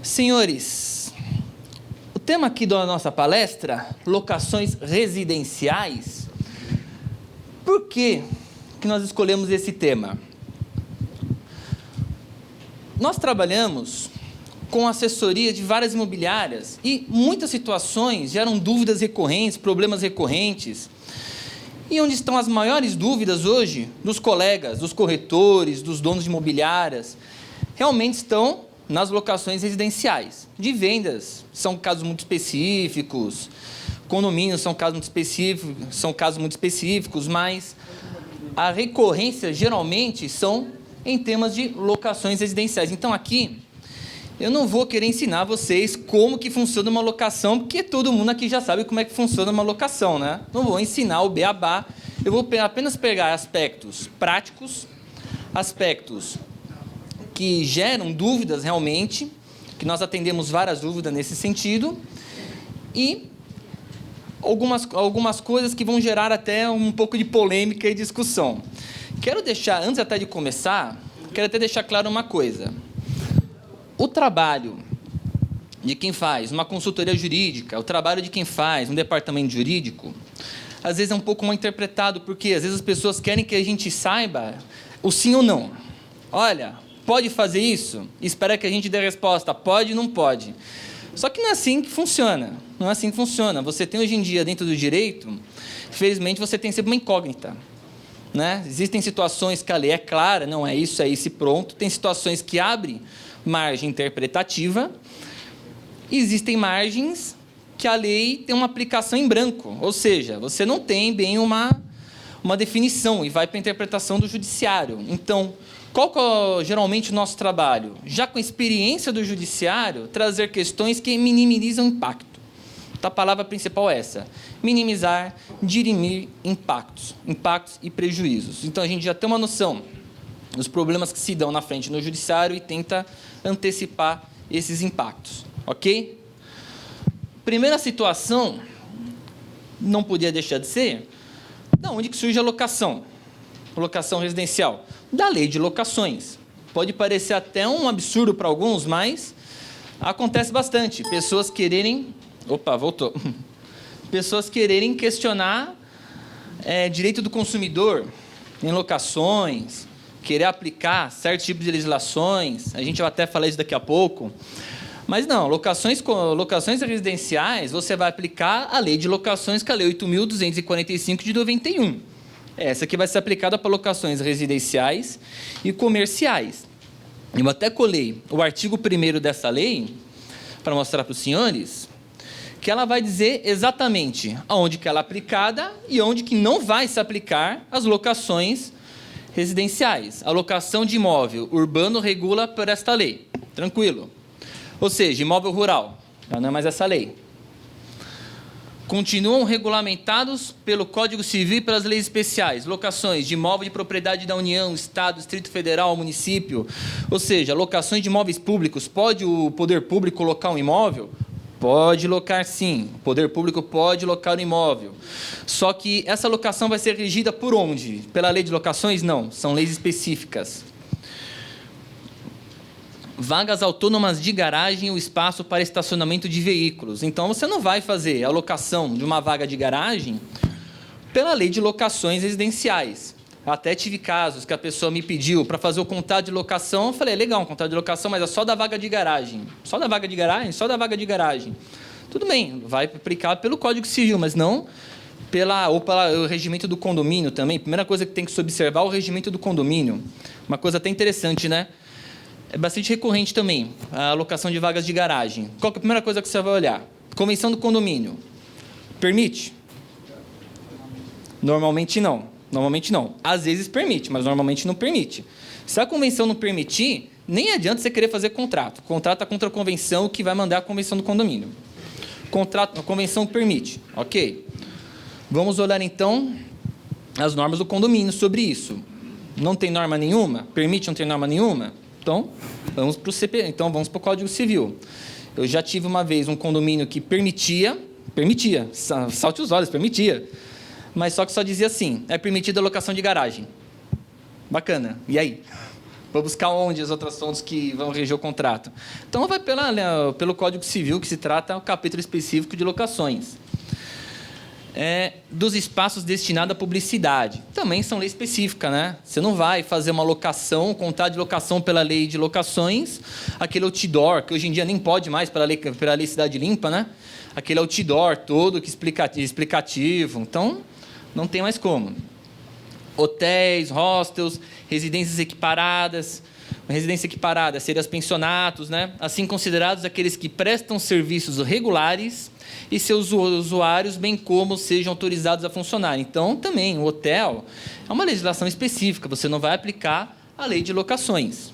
Senhores, o tema aqui da nossa palestra, locações residenciais. Por que nós escolhemos esse tema? Nós trabalhamos com assessoria de várias imobiliárias e muitas situações geram dúvidas recorrentes, problemas recorrentes. E onde estão as maiores dúvidas hoje dos colegas, dos corretores, dos donos de imobiliárias, realmente estão nas locações residenciais. De vendas, são casos muito específicos, condomínios são casos muito específicos, mas a recorrência geralmente são em temas de locações residenciais. Então aqui, eu não vou querer ensinar vocês como que funciona uma locação, porque todo mundo aqui já sabe como é que funciona uma locação, né? Não vou ensinar o beabá, eu vou apenas pegar aspectos práticos, aspectos que geram dúvidas realmente, que nós atendemos várias dúvidas nesse sentido, e algumas coisas que vão gerar até um pouco de polêmica e discussão. Quero deixar, antes até de começar, quero até deixar claro uma coisa. O trabalho de quem faz uma consultoria jurídica, o trabalho de quem faz um departamento jurídico, às vezes é um pouco mal interpretado, porque às vezes as pessoas querem que a gente saiba o sim ou não. Olha, pode fazer isso? Espera que a gente dê a resposta, pode ou não pode. Só que não é assim que funciona. Não é assim que funciona. Você tem hoje em dia, dentro do direito, infelizmente você tem sempre uma incógnita, né? Existem situações que a lei é clara, não é isso e pronto. Tem situações que abrem margem interpretativa, e existem margens que a lei tem uma aplicação em branco, ou seja, você não tem bem uma definição e vai para a interpretação do judiciário. Então, qual que é geralmente o nosso trabalho? Já com a experiência do judiciário, trazer questões que minimizam o impacto. Então, a palavra principal é essa: minimizar, dirimir impactos e prejuízos. Então, a gente já tem uma noção dos problemas que se dão na frente no judiciário e tenta antecipar esses impactos, ok? Primeira situação, não podia deixar de ser, da onde que surge a locação residencial? Da lei de locações. Pode parecer até um absurdo para alguns, mas acontece bastante. Pessoas quererem questionar direito do consumidor em locações, querer aplicar certos tipos de legislações, a gente vai até falar isso daqui a pouco, mas não, locações residenciais, você vai aplicar a lei de locações, que é a lei 8.245 de 91. Essa aqui vai ser aplicada para locações residenciais e comerciais. Eu até colei o artigo 1º dessa lei, para mostrar para os senhores, que ela vai dizer exatamente aonde que ela é aplicada e onde que não vai se aplicar as locações residenciais. A locação de imóvel urbano regula por esta lei. Tranquilo. Ou seja, imóvel rural. Já não é mais essa lei. Continuam regulamentados pelo Código Civil e pelas leis especiais. Locações de imóvel de propriedade da União, Estado, Distrito Federal, município. Ou seja, locações de imóveis públicos. Pode o poder público locar um imóvel? Pode locar, sim. O poder público pode locar o imóvel. Só que essa locação vai ser regida por onde? Pela lei de locações? Não. São leis específicas. Vagas autônomas de garagem ou espaço para estacionamento de veículos. Então, você não vai fazer a locação de uma vaga de garagem pela lei de locações residenciais. Até tive casos que a pessoa me pediu para fazer o contrato de locação. Eu falei, legal, um contrato de locação, mas é só da vaga de garagem. Só da vaga de garagem? Só da vaga de garagem. Tudo bem, vai aplicar pelo Código Civil, mas não pelo regimento do condomínio também. Primeira coisa que tem que se observar é o regimento do condomínio. Uma coisa até interessante, né? É bastante recorrente também, a alocação de vagas de garagem. Qual que é a primeira coisa que você vai olhar? Convenção do condomínio. Permite? Normalmente não. Normalmente não. Às vezes permite, mas normalmente não permite. Se a convenção não permitir, nem adianta você querer fazer contrato. O contrato é contra a convenção que vai mandar a convenção do condomínio. A convenção permite. Ok. Vamos olhar, então, as normas do condomínio sobre isso. Não tem norma nenhuma? Permite não ter norma nenhuma? Então, vamos para o Código Civil. Eu já tive uma vez um condomínio que permitia, salte os olhos, permitia, mas só que só dizia assim, é permitida a locação de garagem. Bacana, e aí? Vou buscar onde as outras fontes que vão reger o contrato. Então, vai pelo Código Civil, que se trata o capítulo específico de locações. Dos espaços destinados à publicidade. Também são lei específica, né? Você não vai fazer uma locação, um contrato de locação pela lei de locações, aquele outdoor, que hoje em dia nem pode mais pela lei Cidade Limpa, né? Aquele outdoor todo que explicativo. Então, não tem mais como. Hotéis, hostels, residências equiparadas. Residência equiparada seria os pensionatos, né? Assim considerados aqueles que prestam serviços regulares e seus usuários, bem como sejam autorizados a funcionar. Então, também, o hotel é uma legislação específica, você não vai aplicar a lei de locações.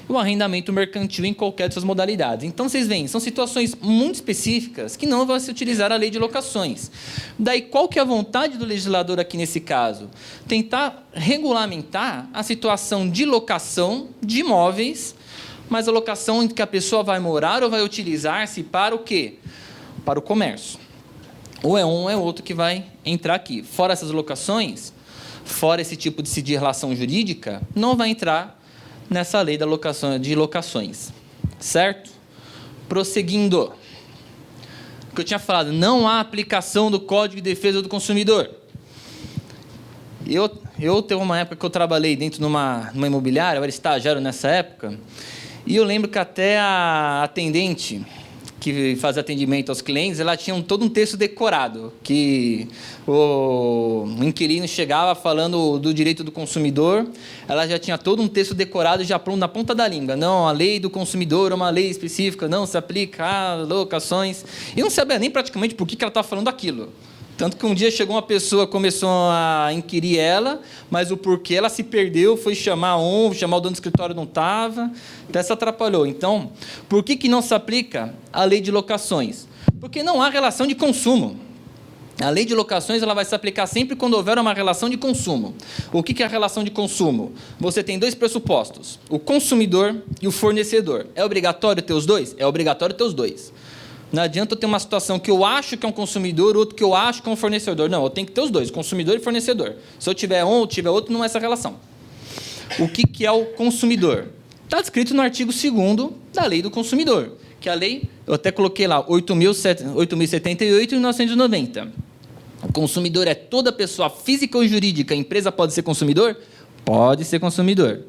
O arrendamento mercantil em qualquer dessas modalidades. Então, vocês veem, são situações muito específicas que não vão se utilizar a lei de locações. Daí, qual que é a vontade do legislador aqui nesse caso? Tentar regulamentar a situação de locação de imóveis, mas a locação em que a pessoa vai morar ou vai utilizar-se para o quê? Para o comércio. Ou é um ou é outro que vai entrar aqui. Fora essas locações, fora esse tipo de relação jurídica, não vai entrar nessa lei de locações, certo? Prosseguindo. O que eu tinha falado, não há aplicação do Código de Defesa do Consumidor. Eu teve uma época que eu trabalhei dentro de uma imobiliária, eu era estagiário nessa época, e eu lembro que até a atendente que fazia atendimento aos clientes, ela tinha todo um texto decorado, que o inquilino chegava falando do direito do consumidor, ela já tinha todo um texto decorado já pronto na ponta da língua. Não, a lei do consumidor é uma lei específica, não se aplica a locações. E não sabia nem praticamente por que ela estava falando aquilo. Tanto que um dia chegou uma pessoa, começou a inquirir ela, mas o porquê ela se perdeu, foi chamar o dono do escritório, não estava, até se atrapalhou. Então, por que não se aplica a lei de locações? Porque não há relação de consumo. A lei de locações ela vai se aplicar sempre quando houver uma relação de consumo. O que é a relação de consumo? Você tem dois pressupostos, o consumidor e o fornecedor. É obrigatório ter os dois? É obrigatório ter os dois. Não adianta eu ter uma situação que eu acho que é um consumidor, outro que eu acho que é um fornecedor. Não, eu tenho que ter os dois, consumidor e fornecedor. Se eu tiver um ou tiver outro, não é essa relação. O que é o consumidor? Está descrito no artigo 2º da Lei do Consumidor, que a lei, eu até coloquei lá, 8.078 e 1990. O consumidor é toda pessoa física ou jurídica. A empresa pode ser consumidor? Pode ser consumidor.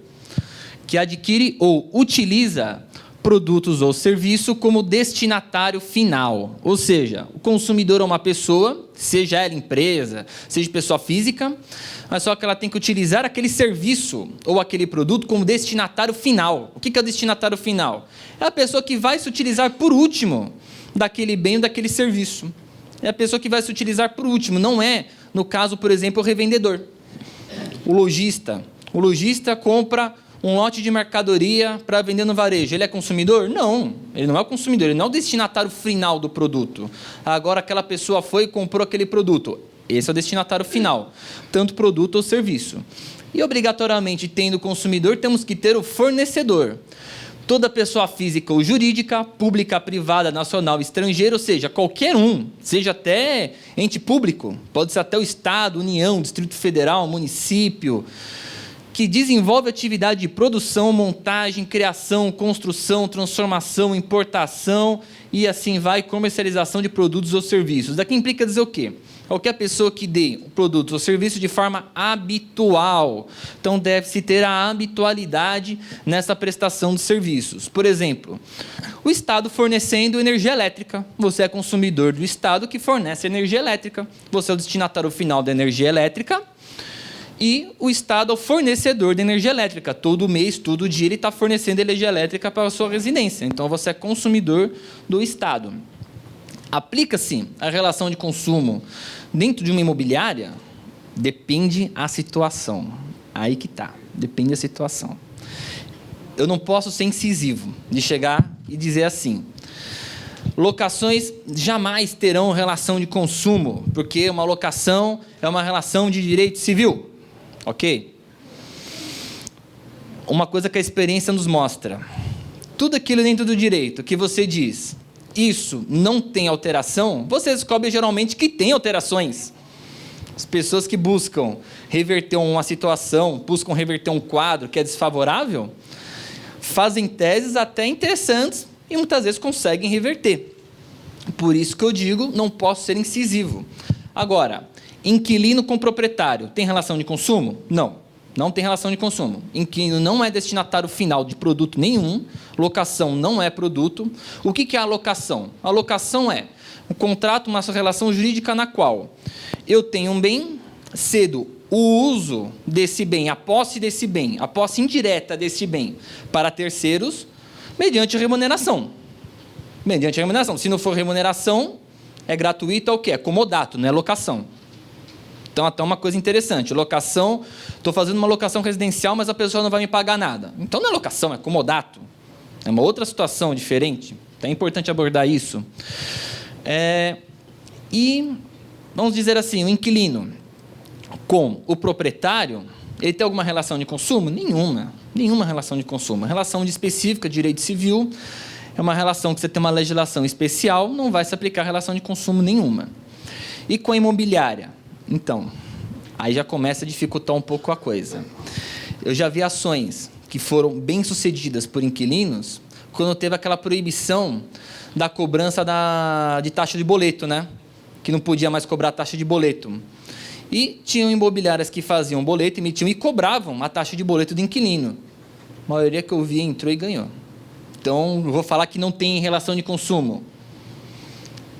Que adquire ou utiliza produtos ou serviço como destinatário final. Ou seja, o consumidor é uma pessoa, seja ela empresa, seja pessoa física, mas só que ela tem que utilizar aquele serviço ou aquele produto como destinatário final. O que é o destinatário final? É a pessoa que vai se utilizar por último daquele bem ou daquele serviço. É a pessoa que vai se utilizar por último, não é, no caso, por exemplo, o revendedor. O lojista. O lojista compra um lote de mercadoria para vender no varejo. Ele é consumidor? Não, ele não é o consumidor, ele não é o destinatário final do produto. Agora, aquela pessoa foi e comprou aquele produto. Esse é o destinatário final, tanto produto ou serviço. E, obrigatoriamente, tendo o consumidor, temos que ter o fornecedor. Toda pessoa física ou jurídica, pública, privada, nacional, estrangeira, ou seja, qualquer um, seja até ente público, pode ser até o Estado, União, Distrito Federal, município, que desenvolve atividade de produção, montagem, criação, construção, transformação, importação e assim vai, comercialização de produtos ou serviços. Daqui implica dizer o quê? Qualquer pessoa que dê produtos ou serviços de forma habitual. Então, deve-se ter a habitualidade nessa prestação de serviços. Por exemplo, o Estado fornecendo energia elétrica. Você é consumidor do Estado que fornece energia elétrica. Você é o destinatário final da energia elétrica. E o Estado é o fornecedor de energia elétrica. Todo mês, todo dia, ele está fornecendo energia elétrica para a sua residência. Então, você é consumidor do Estado. Aplica-se a relação de consumo dentro de uma imobiliária? Depende a situação. Aí que está. Depende da situação. Eu não posso ser incisivo de chegar e dizer assim: locações jamais terão relação de consumo, porque uma locação é uma relação de direito civil. Ok? Uma coisa que a experiência nos mostra: tudo aquilo dentro do direito que você diz, isso não tem alteração, você descobre geralmente que tem alterações. As pessoas que buscam reverter uma situação, buscam reverter um quadro que é desfavorável, fazem teses até interessantes e muitas vezes conseguem reverter. Por isso que eu digo, não posso ser incisivo. Agora, inquilino com proprietário, tem relação de consumo? Não, não tem relação de consumo. Inquilino não é destinatário final de produto nenhum, locação não é produto. O que é a locação? A locação é um contrato, uma relação jurídica na qual eu tenho um bem, cedo o uso desse bem, a posse desse bem, a posse indireta desse bem para terceiros, mediante remuneração. Mediante remuneração. Se não for remuneração, é gratuito, é o quê? É comodato, não é locação. Então, até uma coisa interessante. Locação, estou fazendo uma locação residencial, mas a pessoa não vai me pagar nada. Então, não é locação, é comodato. É uma outra situação diferente. Então, é importante abordar isso. E, vamos dizer assim, o inquilino com o proprietário, ele tem alguma relação de consumo? Nenhuma. Nenhuma relação de consumo. A relação de específica, direito civil, é uma relação que você tem uma legislação especial, não vai se aplicar relação de consumo nenhuma. E com a imobiliária? Então, aí já começa a dificultar um pouco a coisa. Eu já vi ações que foram bem-sucedidas por inquilinos quando teve aquela proibição da cobrança de taxa de boleto, né? Que não podia mais cobrar taxa de boleto. E tinham imobiliárias que faziam boleto, emitiam e cobravam a taxa de boleto do inquilino. A maioria que eu vi entrou e ganhou. Então, eu vou falar que não tem relação de consumo.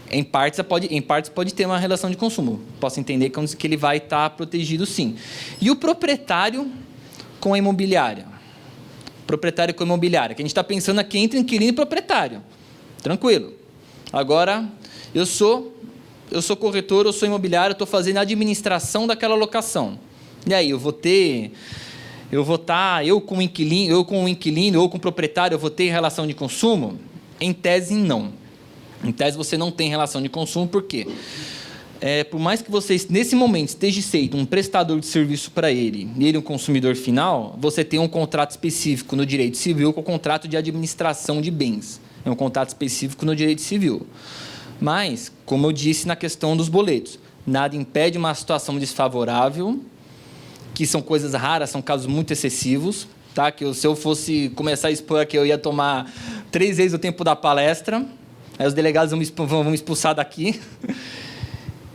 Em partes pode ter uma relação de consumo. Posso entender que ele vai estar protegido, sim. E o proprietário com a imobiliária? Proprietário com a imobiliária, que a gente está pensando aqui entre inquilino e proprietário. Tranquilo. Agora, eu sou corretor, eu sou imobiliário, estou fazendo a administração daquela locação. E aí, eu com o inquilino ou com o proprietário, eu vou ter relação de consumo? Em tese, não. Em tese, você não tem relação de consumo, por quê? Por mais que você, nesse momento, esteja sendo um prestador de serviço para ele, e ele um consumidor final, você tem um contrato específico no direito civil com o contrato de administração de bens. É um contrato específico no direito civil. Mas, como eu disse na questão dos boletos, nada impede uma situação desfavorável, que são coisas raras, são casos muito excessivos, tá? Que se eu fosse começar a expor aqui, eu ia tomar 3 vezes o tempo da palestra, aí os delegados vão me expulsar daqui.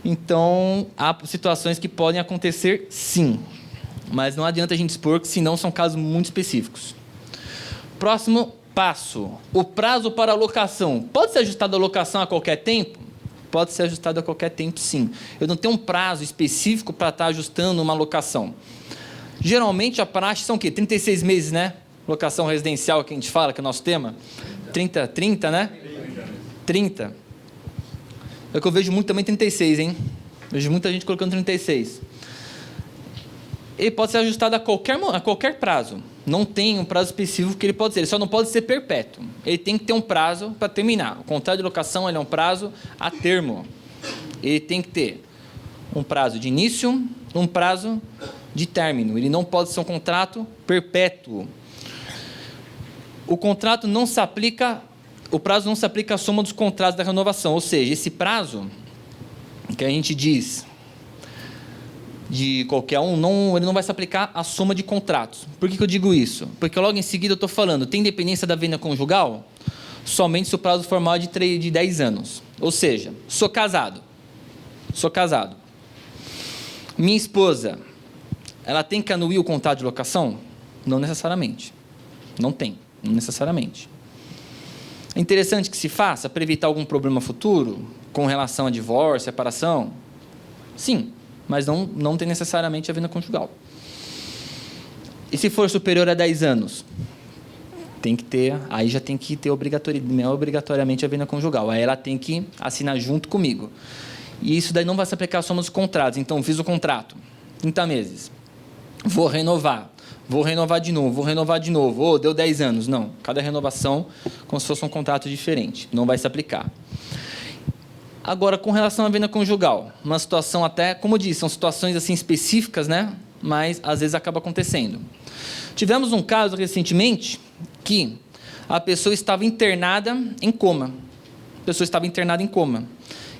Então, há situações que podem acontecer, sim, mas não adianta a gente expor, que senão são casos muito específicos. Próximo passo, o prazo para a locação. Pode ser ajustado a locação a qualquer tempo? Pode ser ajustado a qualquer tempo, sim. Eu não tenho um prazo específico para estar ajustando uma locação. Geralmente, a praxe são o quê? 36 meses, né? Locação residencial, que a gente fala, que é o nosso tema. 30, né? 30. É que eu vejo muito também 36, hein? Vejo muita gente colocando 36. Ele pode ser ajustado a qualquer prazo. Não tem um prazo específico que ele pode ser. Ele só não pode ser perpétuo. Ele tem que ter um prazo para terminar. O contrato de locação ele é um prazo a termo. Ele tem que ter um prazo de início, um prazo de término. Ele não pode ser um contrato perpétuo. O contrato não se aplica, o prazo não se aplica à soma dos contratos da renovação. Ou seja, esse prazo que a gente diz de qualquer um, ele não vai se aplicar à soma de contratos. Por que eu digo isso? Porque logo em seguida eu estou falando, tem dependência da venda conjugal? Somente se o prazo formal é de 10 anos. Ou seja, sou casado. Minha esposa, ela tem que anuir o contrato de locação? Não necessariamente. Não necessariamente. É interessante que se faça para evitar algum problema futuro com relação a divórcio, separação? Sim. Mas não tem necessariamente a venda conjugal. E se for superior a 10 anos? Tem que ter, aí já tem que ter obrigatoriamente a venda conjugal. Aí ela tem que assinar junto comigo. E isso daí não vai se aplicar só nos contratos. Então, fiz o contrato, 30 meses. Vou renovar de novo. Oh, deu 10 anos. Não, cada renovação como se fosse um contrato diferente. Não vai se aplicar. Agora, com relação à venda conjugal, uma situação até, como eu disse, são situações assim específicas, né? Mas às vezes acaba acontecendo. Tivemos um caso recentemente que a pessoa estava internada em coma.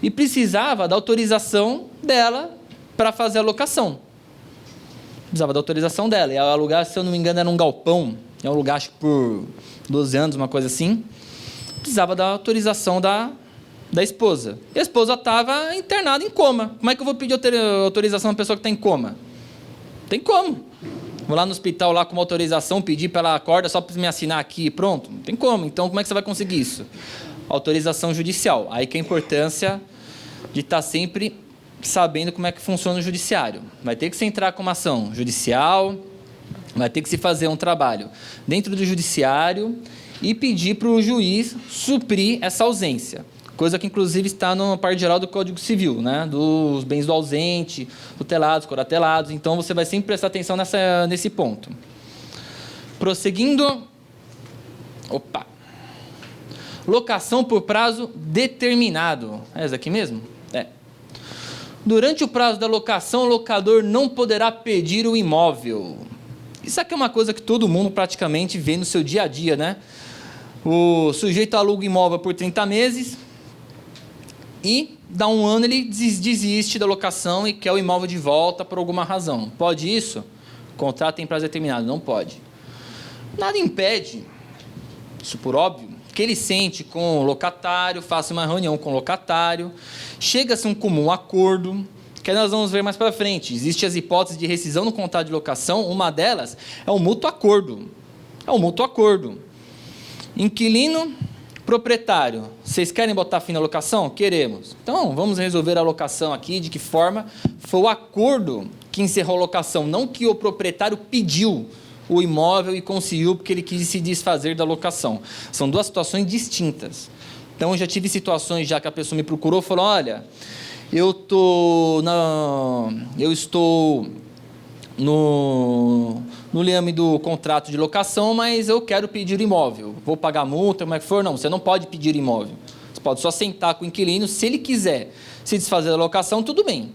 E precisava da autorização dela para fazer a locação. Precisava da autorização dela. E o lugar, se eu não me engano, era um galpão. É um lugar, acho que por 12 anos, uma coisa assim. Precisava da autorização da esposa. E a esposa estava internada em coma. Como é que eu vou pedir autorização a uma pessoa que está em coma? Tem como. Vou lá no hospital lá com uma autorização, pedir para ela acorda só para me assinar aqui e pronto? Não tem como. Então, como é que você vai conseguir isso? Autorização judicial. Aí que é a importância de estar sempre sabendo como é que funciona o judiciário. Vai ter que se entrar com uma ação judicial, vai ter que se fazer um trabalho dentro do judiciário e pedir para o juiz suprir essa ausência. Coisa que, inclusive, está no parte geral do Código Civil, né? Dos bens do ausente, tutelados, curatelados. Então, você vai sempre prestar atenção nesse ponto. Prosseguindo. Opa. Locação por prazo determinado. É essa aqui mesmo? É. Durante o prazo da locação, o locador não poderá pedir o imóvel. Isso aqui é uma coisa que todo mundo praticamente vê no seu dia a dia, né? O sujeito aluga o imóvel por 30 meses e, dá um ano, ele desiste da locação e quer o imóvel de volta por alguma razão. Pode isso? O contrato tem prazo determinado. Não pode. Nada impede, isso por óbvio, que ele sente com o locatário, faça uma reunião com o locatário, chega-se a um comum acordo, que nós vamos ver mais para frente. Existem as hipóteses de rescisão no contrato de locação, uma delas é o mútuo acordo. É o mútuo acordo. Inquilino, proprietário, vocês querem botar fim na locação? Queremos. Então, vamos resolver a locação aqui, de que forma? Foi o acordo que encerrou a locação, não que o proprietário pediu o imóvel e conseguiu porque ele quis se desfazer da locação. São duas situações distintas. Então, já tive situações já que a pessoa me procurou e falou, olha, eu estou no liame do contrato de locação, mas eu quero pedir imóvel. Vou pagar multa, como é que for? Não, você não pode pedir imóvel. Você pode só sentar com o inquilino, se ele quiser se desfazer da locação, tudo bem.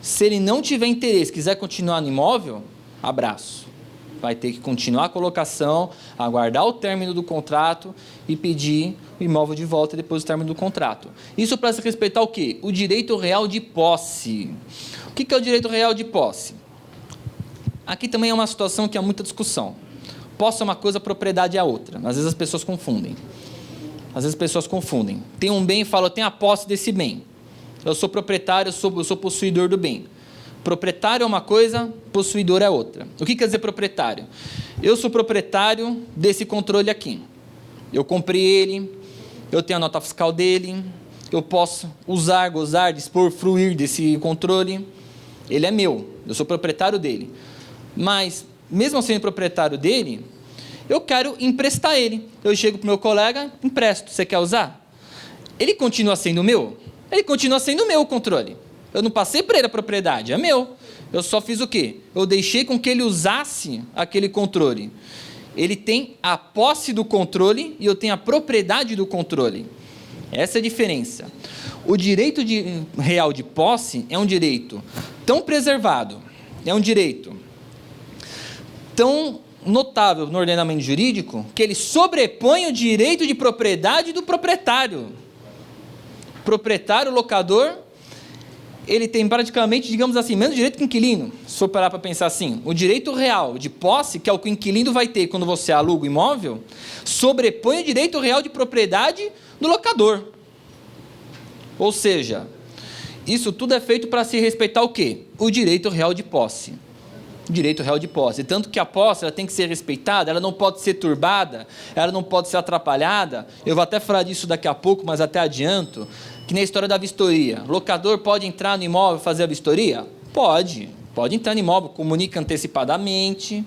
Se ele não tiver interesse, quiser continuar no imóvel, abraço. Vai ter que continuar com a locação, aguardar o término do contrato e pedir o imóvel de volta depois do término do contrato. Isso para se respeitar o quê? O direito real de posse. O que é o direito real de posse? Aqui também é uma situação que há muita discussão. Posse é uma coisa, propriedade é outra. Às vezes as pessoas confundem. Tem um bem e fala, eu tenho a posse desse bem. Eu sou proprietário, eu sou possuidor do bem. Proprietário é uma coisa, possuidor é outra. O que quer dizer proprietário? Eu sou proprietário desse controle aqui. Eu comprei ele, eu tenho a nota fiscal dele, eu posso usar, gozar, dispor, fruir desse controle. Ele é meu, eu sou proprietário dele. Mas, mesmo sendo proprietário dele, eu quero emprestar ele. Eu chego para o meu colega, empresto, você quer usar? Ele continua sendo meu? Ele continua sendo meu o controle. Eu não passei para ele a propriedade, é meu. Eu só fiz o quê? Eu deixei com que ele usasse aquele controle. Ele tem a posse do controle e eu tenho a propriedade do controle. Essa é a diferença. O direito real de posse é um direito tão preservado, é um direito tão notável no ordenamento jurídico, que ele sobrepõe o direito de propriedade do proprietário. Proprietário, locador, ele tem praticamente, digamos assim, menos direito que o inquilino. Se for parar para pensar assim, o direito real de posse, que é o que o inquilino vai ter quando você aluga o imóvel, sobrepõe o direito real de propriedade do locador. Ou seja, isso tudo é feito para se respeitar o quê? O direito real de posse. Direito real de posse. Tanto que a posse ela tem que ser respeitada, ela não pode ser turbada, ela não pode ser atrapalhada. Eu vou até falar disso daqui a pouco, mas até adianto, que nem a história da vistoria. Locador pode entrar no imóvel e fazer a vistoria? Pode entrar no imóvel, comunica antecipadamente.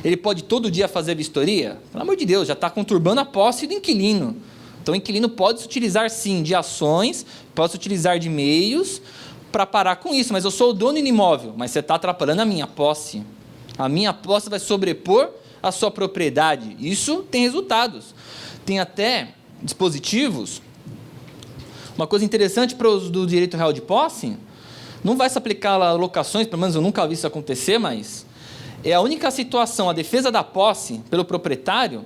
Ele pode todo dia fazer a vistoria? Pelo amor de Deus, já está conturbando a posse do inquilino. Então o inquilino pode se utilizar sim de ações, pode se utilizar de meios para parar com isso, mas eu sou o dono do imóvel, mas você está atrapalhando a minha posse. A minha posse vai sobrepor a sua propriedade. Isso tem resultados. Tem até dispositivos. Uma coisa interessante para os do direito real de posse, não vai se aplicar a locações, pelo menos eu nunca vi isso acontecer, mas é a única situação, a defesa da posse pelo proprietário,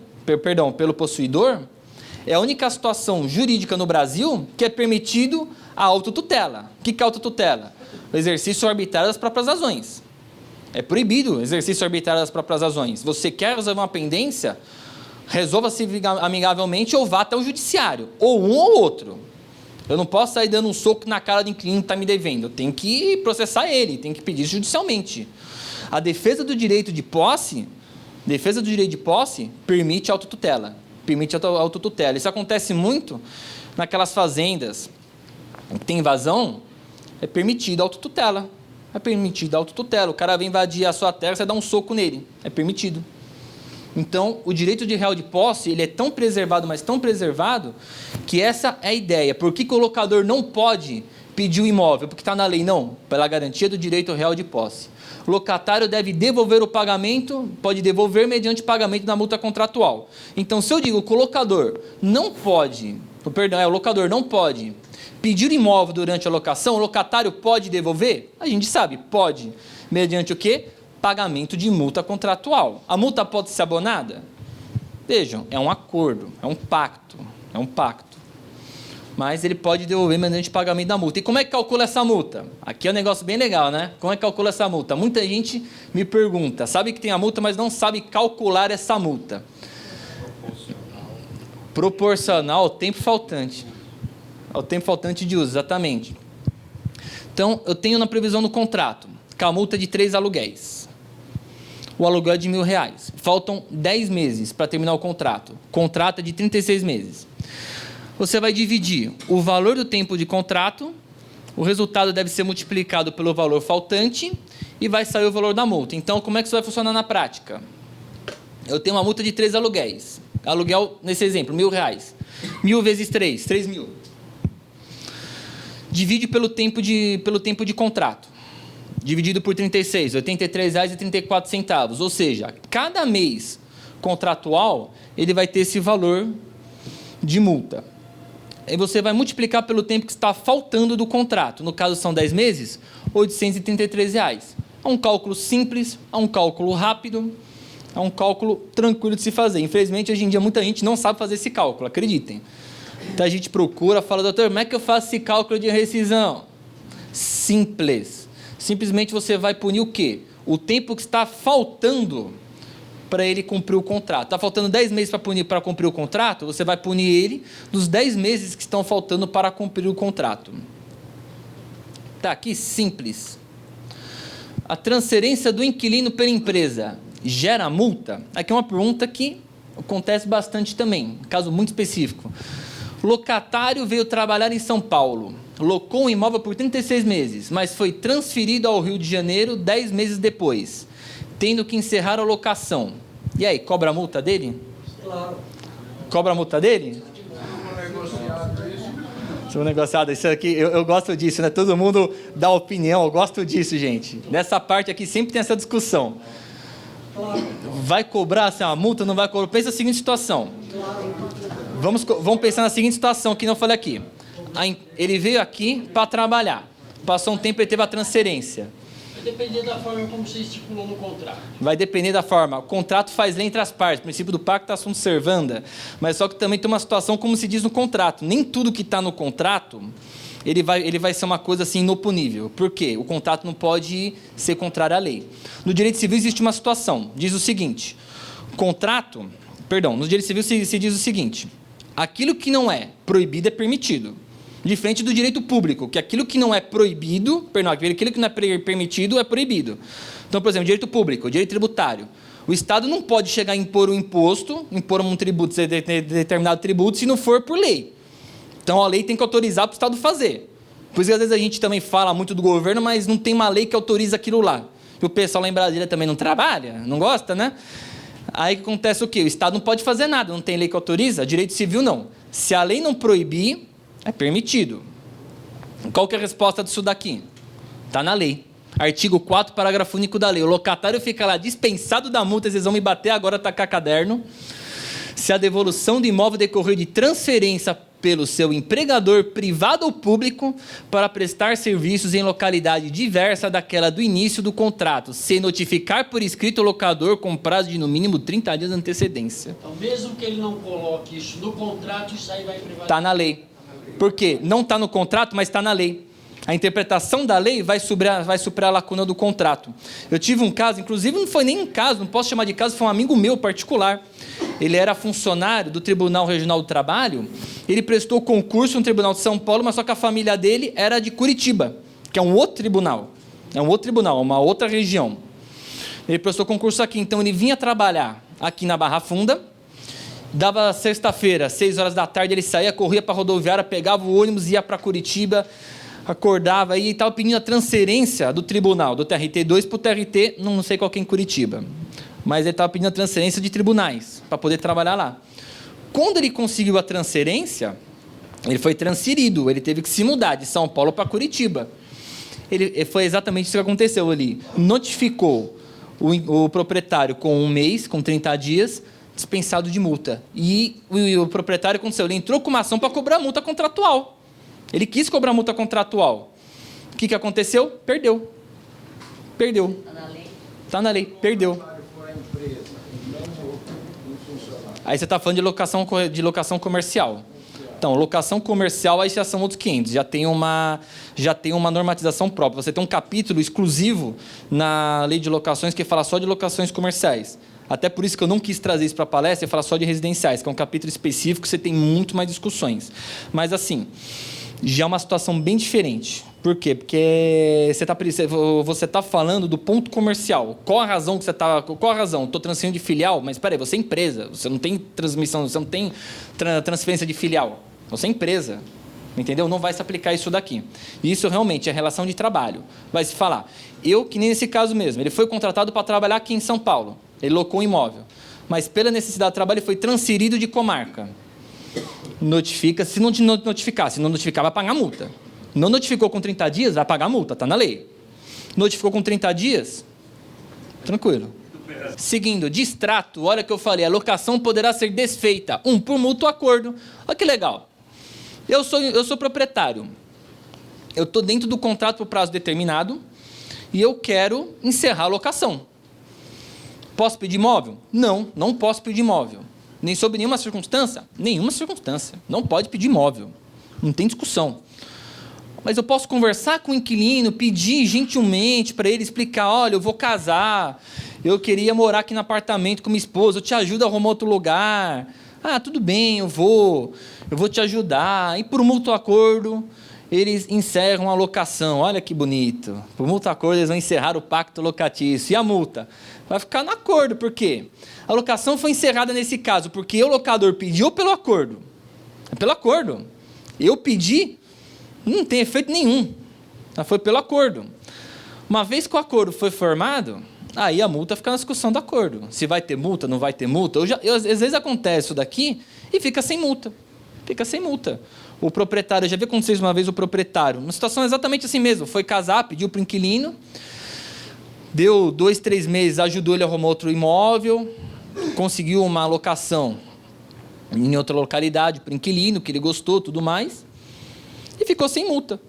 pelo possuidor, é a única situação jurídica no Brasil que é permitido a autotutela. O que é autotutela? O exercício arbitrário das próprias razões. É proibido o exercício arbitrário das próprias razões. Você quer resolver uma pendência, resolva-se amigavelmente ou vá até o judiciário. Ou um ou outro. Eu não posso sair dando um soco na cara do inquilino que está me devendo. Eu tenho que processar ele, tenho que pedir judicialmente. A defesa do direito de posse permite autotutela. Permite autotutela. Isso acontece muito naquelas fazendas que tem invasão, é permitido autotutela. É permitido autotutela. O cara vem invadir a sua terra, você dá um soco nele. É permitido. Então, o direito de real de posse, ele é tão preservado, mas tão preservado, que essa é a ideia. Por que o locador não pode pedir o imóvel? Porque está na lei? Não, pela garantia do direito real de posse. O locatário deve devolver o pagamento, pode devolver mediante pagamento da multa contratual. Então, se eu digo que o locador não pode, o locador não pode pedir imóvel durante a locação, o locatário pode devolver? A gente sabe, pode. Mediante o quê? Pagamento de multa contratual. A multa pode ser abonada? Vejam, é um acordo, é um pacto. Mas ele pode devolver mediante pagamento da multa. E como é que calcula essa multa? Aqui é um negócio bem legal, né? Como é que calcula essa multa? Muita gente me pergunta, sabe que tem a multa, mas não sabe calcular essa multa. Proporcional ao tempo faltante. Ao tempo faltante de uso, exatamente. Então, eu tenho na previsão do contrato, com a multa de 3 aluguéis. O aluguel é de R$1.000. Faltam 10 meses para terminar o contrato. O contrato é de 36 meses. Você vai dividir o valor do tempo de contrato, o resultado deve ser multiplicado pelo valor faltante e vai sair o valor da multa. Então, como é que isso vai funcionar na prática? Eu tenho uma multa de 3 aluguéis. Aluguel, nesse exemplo, R$1.000. 1.000 vezes 3, 3.000. Divide pelo tempo de contrato. Dividido por 36, R$ 83,34. Ou seja, cada mês contratual, ele vai ter esse valor de multa. Aí você vai multiplicar pelo tempo que está faltando do contrato. No caso, são 10 meses, R$ 833. É um cálculo simples, é um cálculo rápido, é um cálculo tranquilo de se fazer. Infelizmente, hoje em dia, muita gente não sabe fazer esse cálculo, acreditem. Então, a gente procura, fala, doutor, como é que eu faço esse cálculo de rescisão? Simples. Simplesmente você vai punir o quê? O tempo que está faltando para ele cumprir o contrato. Está faltando 10 meses para cumprir o contrato, você vai punir ele dos 10 meses que estão faltando para cumprir o contrato. Tá aqui, simples. A transferência do inquilino pela empresa gera multa? Aqui é uma pergunta que acontece bastante também, um caso muito específico. Locatário veio trabalhar em São Paulo, locou um imóvel por 36 meses, mas foi transferido ao Rio de Janeiro 10 meses depois, tendo que encerrar a locação. E aí, cobra a multa dele? Claro. Cobra a multa dele? Vamos negociar isso aqui, eu gosto disso, né? Todo mundo dá opinião, eu gosto disso, gente. Nessa parte aqui sempre tem essa discussão. Vai cobrar assim, a multa, não vai cobrar? Pensa a seguinte situação. Vamos pensar na seguinte situação que não falei aqui. Ele veio aqui para trabalhar. Passou um tempo, ele teve a transferência. Vai depender da forma como você estipulou no contrato. Vai depender da forma. O contrato faz lei entre as partes. O princípio do pacto está sunt servanda. Mas só que também tem uma situação como se diz no contrato. Nem tudo que está no contrato, ele vai ser uma coisa assim inopunível. Por quê? O contrato não pode ser contrário à lei. No direito civil existe uma situação. Diz o seguinte. No direito civil se diz o seguinte. Aquilo que não é proibido é permitido. Diferente do direito público, que aquilo que não é proibido, aquilo que não é permitido é proibido. Então, por exemplo, direito público, direito tributário. O Estado não pode chegar a impor um imposto, impor um tributo, determinado tributo, se não for por lei. Então, a lei tem que autorizar para o Estado fazer. Por isso que às vezes a gente também fala muito do governo, mas não tem uma lei que autoriza aquilo lá. E o pessoal lá em Brasília também não trabalha, não gosta, né? Aí acontece o quê? O Estado não pode fazer nada, não tem lei que autoriza, direito civil não. Se a lei não proibir, é permitido. Qual que é a resposta disso daqui? Está na lei. Artigo 4, parágrafo único da lei. O locatário fica lá dispensado da multa, vocês vão me bater agora, tacar caderno. Se a devolução do imóvel decorrer de transferência pelo seu empregador privado ou público para prestar serviços em localidade diversa daquela do início do contrato, sem notificar por escrito o locador com prazo de no mínimo 30 dias de antecedência. Então, mesmo que ele não coloque isso no contrato, isso aí vai privatizar. Está na lei. Por quê? Não está no contrato, mas está na lei. A interpretação da lei vai superar a lacuna do contrato. Eu tive um caso, inclusive não foi nem um caso, não posso chamar de caso, foi um amigo meu particular. Ele era funcionário do Tribunal Regional do Trabalho, ele prestou concurso no Tribunal de São Paulo, mas só que a família dele era de Curitiba, que é um outro tribunal. É um outro tribunal, uma outra região. Ele prestou concurso aqui, então ele vinha trabalhar aqui na Barra Funda, dava sexta-feira, 6 horas da tarde, ele saía, corria para a rodoviária, pegava o ônibus, ia para Curitiba, acordava e estava pedindo a transferência do tribunal, do TRT2 para o TRT, não sei qual que é em Curitiba, mas ele estava pedindo a transferência de tribunais, para poder trabalhar lá. Quando ele conseguiu a transferência, ele foi transferido, ele teve que se mudar de São Paulo para Curitiba. Foi exatamente isso que aconteceu ali. Notificou o proprietário com 1 mês, com 30 dias, dispensado de multa. E o proprietário aconteceu, ele entrou com uma ação para cobrar multa contratual. Ele quis cobrar multa contratual. O que aconteceu? Perdeu. Perdeu. Está na lei. Está na lei. Perdeu. Aí você está falando de locação comercial. Então, locação comercial, aí já são outros 500. Já tem uma normatização própria. Você tem um capítulo exclusivo na lei de locações que fala só de locações comerciais. Até por isso que eu não quis trazer isso para a palestra e falar só de residenciais, que é um capítulo específico que você tem muito mais discussões. Mas, assim, já é uma situação bem diferente. Por quê? Porque você está falando do ponto comercial. Qual a razão que você está... Qual a razão? Estou transferindo de filial, mas espera aí, você é empresa. Você não tem transmissão, você não tem transferência de filial. Você é empresa. Entendeu? Não vai se aplicar isso daqui. Isso realmente é relação de trabalho. Vai se falar. Que nem nesse caso mesmo, ele foi contratado para trabalhar aqui em São Paulo. Ele locou um imóvel. Mas pela necessidade de trabalho, ele foi transferido de comarca. Notifica, se não notificar, vai pagar multa. Não notificou com 30 dias, vai pagar multa, está na lei. Notificou com 30 dias, tranquilo. Seguindo, distrato, olha o que eu falei, a locação poderá ser desfeita, por mútuo acordo. Olha que legal. Eu sou proprietário. Eu estou dentro do contrato por prazo determinado e eu quero encerrar a locação. Posso pedir imóvel? Não, não posso pedir imóvel. Nem sob nenhuma circunstância? Nenhuma circunstância. Não pode pedir imóvel. Não tem discussão. Mas eu posso conversar com o inquilino, pedir gentilmente para ele explicar, olha, eu vou casar, eu queria morar aqui no apartamento com minha esposa, eu te ajudo a arrumar outro lugar. Ah, tudo bem, eu vou te ajudar. E por mútuo acordo, eles encerram a locação. Olha que bonito. Por mútuo acordo, eles vão encerrar o pacto locatício. E a multa? Vai ficar no acordo, por quê? A locação foi encerrada nesse caso, porque o locador pediu pelo acordo. É pelo acordo. Eu pedi, não tem efeito nenhum. Mas foi pelo acordo. Uma vez que o acordo foi formado, aí a multa fica na discussão do acordo. Se vai ter multa, não vai ter multa. Às vezes acontece isso daqui e fica sem multa. Fica sem multa. O proprietário, já vi acontecer isso uma vez, o proprietário, uma situação exatamente assim mesmo, foi casar, pediu para o inquilino, deu 2, 3 meses, ajudou ele a arrumar outro imóvel, conseguiu uma alocação em outra localidade para o inquilino, que ele gostou, tudo mais, e ficou sem multa.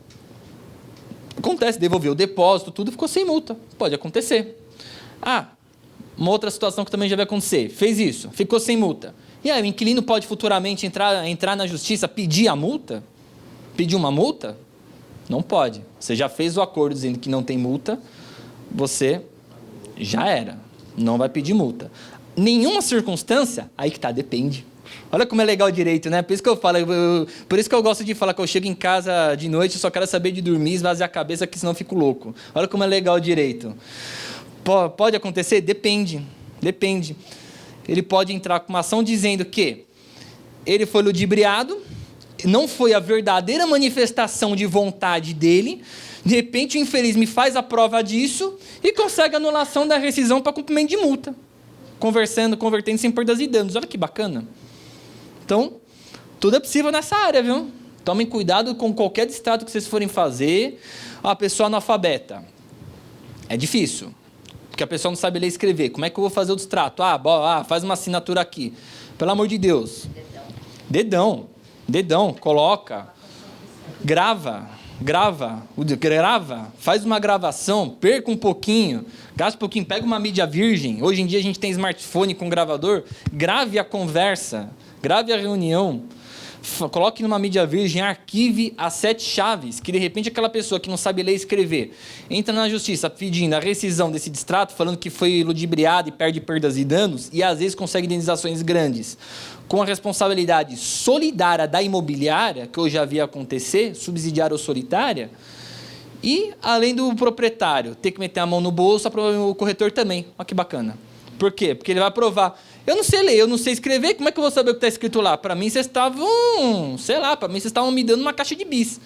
Acontece, devolveu o depósito, tudo, ficou sem multa. Pode acontecer. Uma outra situação que também já vai acontecer, fez isso, ficou sem multa. E aí, o inquilino pode futuramente entrar na justiça, pedir a multa? Pedir uma multa? Não pode. Você já fez o acordo dizendo que não tem multa, você já era. Não vai pedir multa. Nenhuma circunstância, aí que tá, depende. Olha como é legal o direito, né? Por isso que eu falo, por isso que eu gosto de falar que eu chego em casa de noite e só quero saber de dormir, esvaziar a cabeça, que senão eu fico louco. Olha como é legal o direito. Pode acontecer? Depende. Depende. Ele pode entrar com uma ação dizendo que ele foi ludibriado, não foi a verdadeira manifestação de vontade dele, de repente o infeliz me faz a prova disso e consegue a anulação da rescisão para cumprimento de multa, convertendo sem perdas e danos. Olha que bacana. Então, tudo é possível nessa área, viu? Tomem cuidado com qualquer distrato que vocês forem fazer. A pessoa analfabeta. É difícil. Porque a pessoa não sabe ler e escrever. Como é que eu vou fazer o distrato? Faz uma assinatura aqui. Pelo amor de Deus. Dedão. Dedão, coloca, grava, faz uma gravação, perca um pouquinho, gasta um pouquinho, pega uma mídia virgem. Hoje em dia a gente tem smartphone com gravador, grave a conversa, grave a reunião, coloque numa mídia virgem, arquive as 7 chaves, que de repente aquela pessoa que não sabe ler e escrever, entra na justiça pedindo a rescisão desse distrato, falando que foi ludibriado e perde perdas e danos, e às vezes consegue indenizações grandes, com a responsabilidade solidária da imobiliária, que eu já vi acontecer, subsidiária ou solitária, e além do proprietário ter que meter a mão no bolso, o corretor também. Olha que bacana. Por quê? Porque ele vai provar. Eu não sei ler, eu não sei escrever, como é que eu vou saber o que está escrito lá? Para mim, vocês estavam, sei lá, para mim, vocês estavam me dando uma caixa de bis.